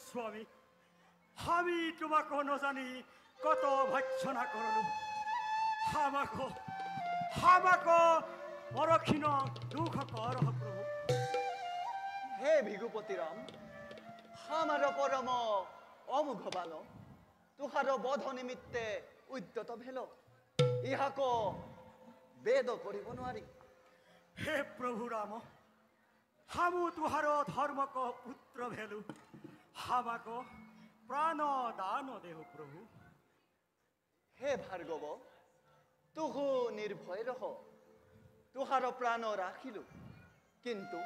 স্বামী আমি তোমাকে নজানি কত ভৎসনা করলু হামাক পরক্ষীণ দুঃখ কর প্রভু হে ভিগুপতিরাম আমার পরম অমুঘ বাল তুহার বধ নিমিত্তে উদ্যত ভেল ইহাক বেদ করিব নোৱাৰি হে প্রভু রাম হামু তুহার ধর্মক পুত্র ভেলু হামাক প্রাণ দান দেহ প্রভু হে ভার্গব তুহু নির্ভয় রহ তুহার প্রাণ রাখিলু কিন্তু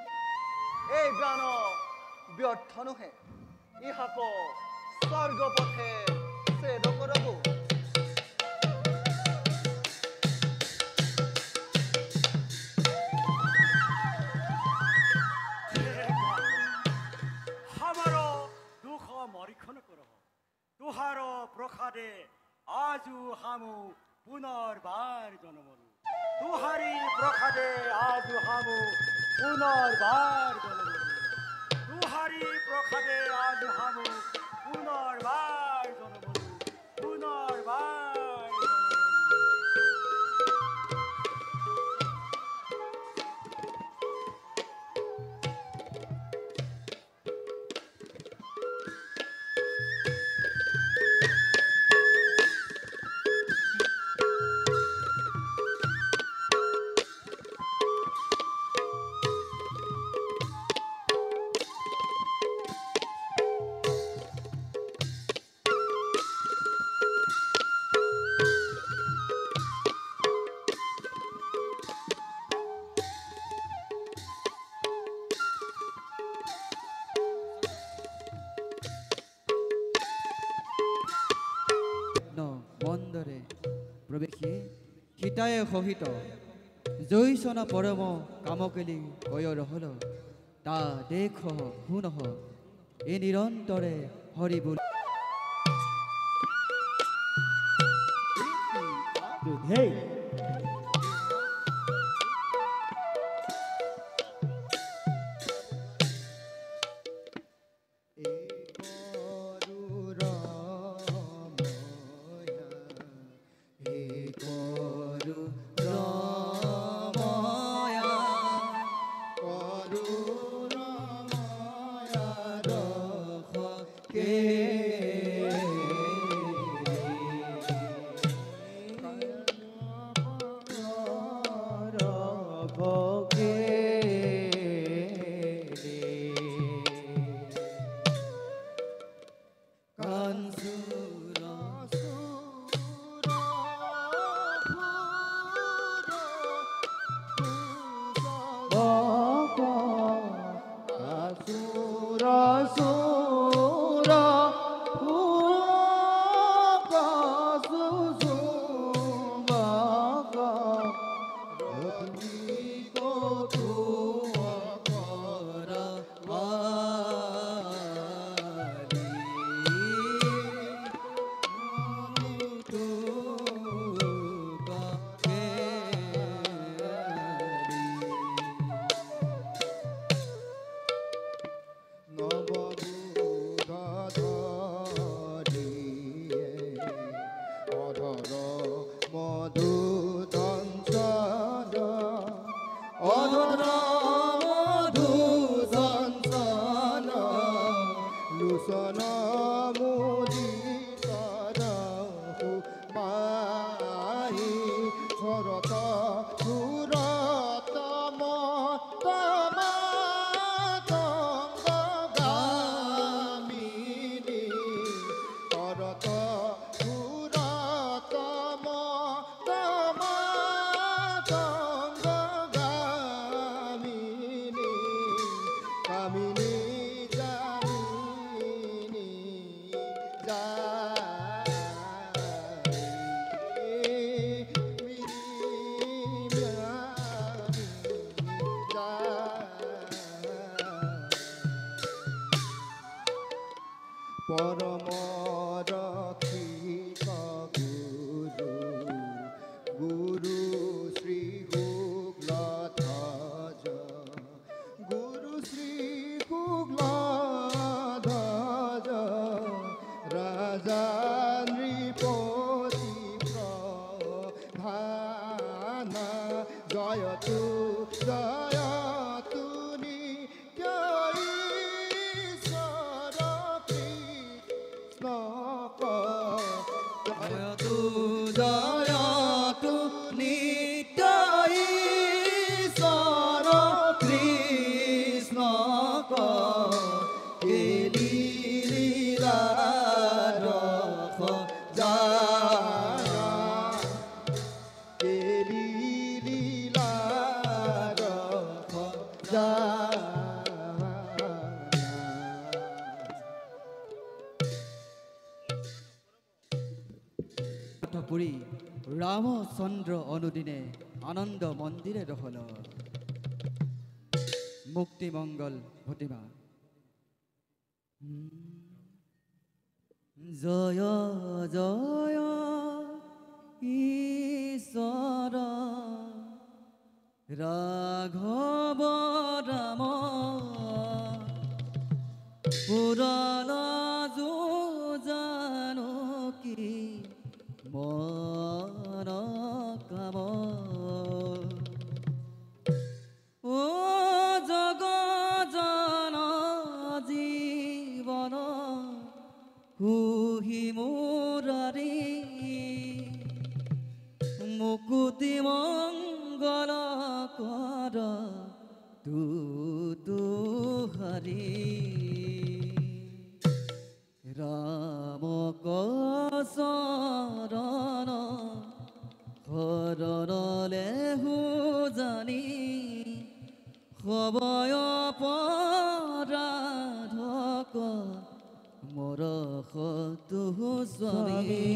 এই প্রাণ ব্যর্থ নহে ইহাক স্বর্গ পথে ছেদ করব মরিক্ষণ কর তুহার প্রসাদে আজু হামু পুনর্বার জন্মলু তুহারি প্রসাদে আজু হামু পুনর্বার জন্মলু তুহারি প্রসাদে আজু হামু পুনর্বার জন্মলু পুনর্বার মন্দরে প্রবেশী সীতায়ে সহিত জৈসনা পরম কামকেলি কয় রহল তা দেখ শুনহ এ নিরন্তরে হরি বল রক্ষিত গুরু গুরু শ্রী গুগ্লধ্বজ গুরু শ্রী গুগ্লধ্বজ রাজা নৃপতি প্রধান জয়তু জয়তু নিত্য ঈশ্বর কৃষ্ণ জয়তু জয়তু নিত্য ঈশ্বর কৃষ্ণ কেলি লীলা রখ যায় কেলি লীলা রখ যায় পুরী রামচন্দ্র অনুদিনে আনন্দ মন্দিরে রহল মুক্তি মঙ্গল ঘটিবা জয় জয় ঈশ্বর রাঘব রাম পুরাণ জানকী মন কাম ও জগজন জীবন হুহি মুরারি মুকুতি মঙ্গল কর তু হরি রাম শরণ হরণ লেহু জানি হবয় পৰাধক মোৰ সতু স্বামী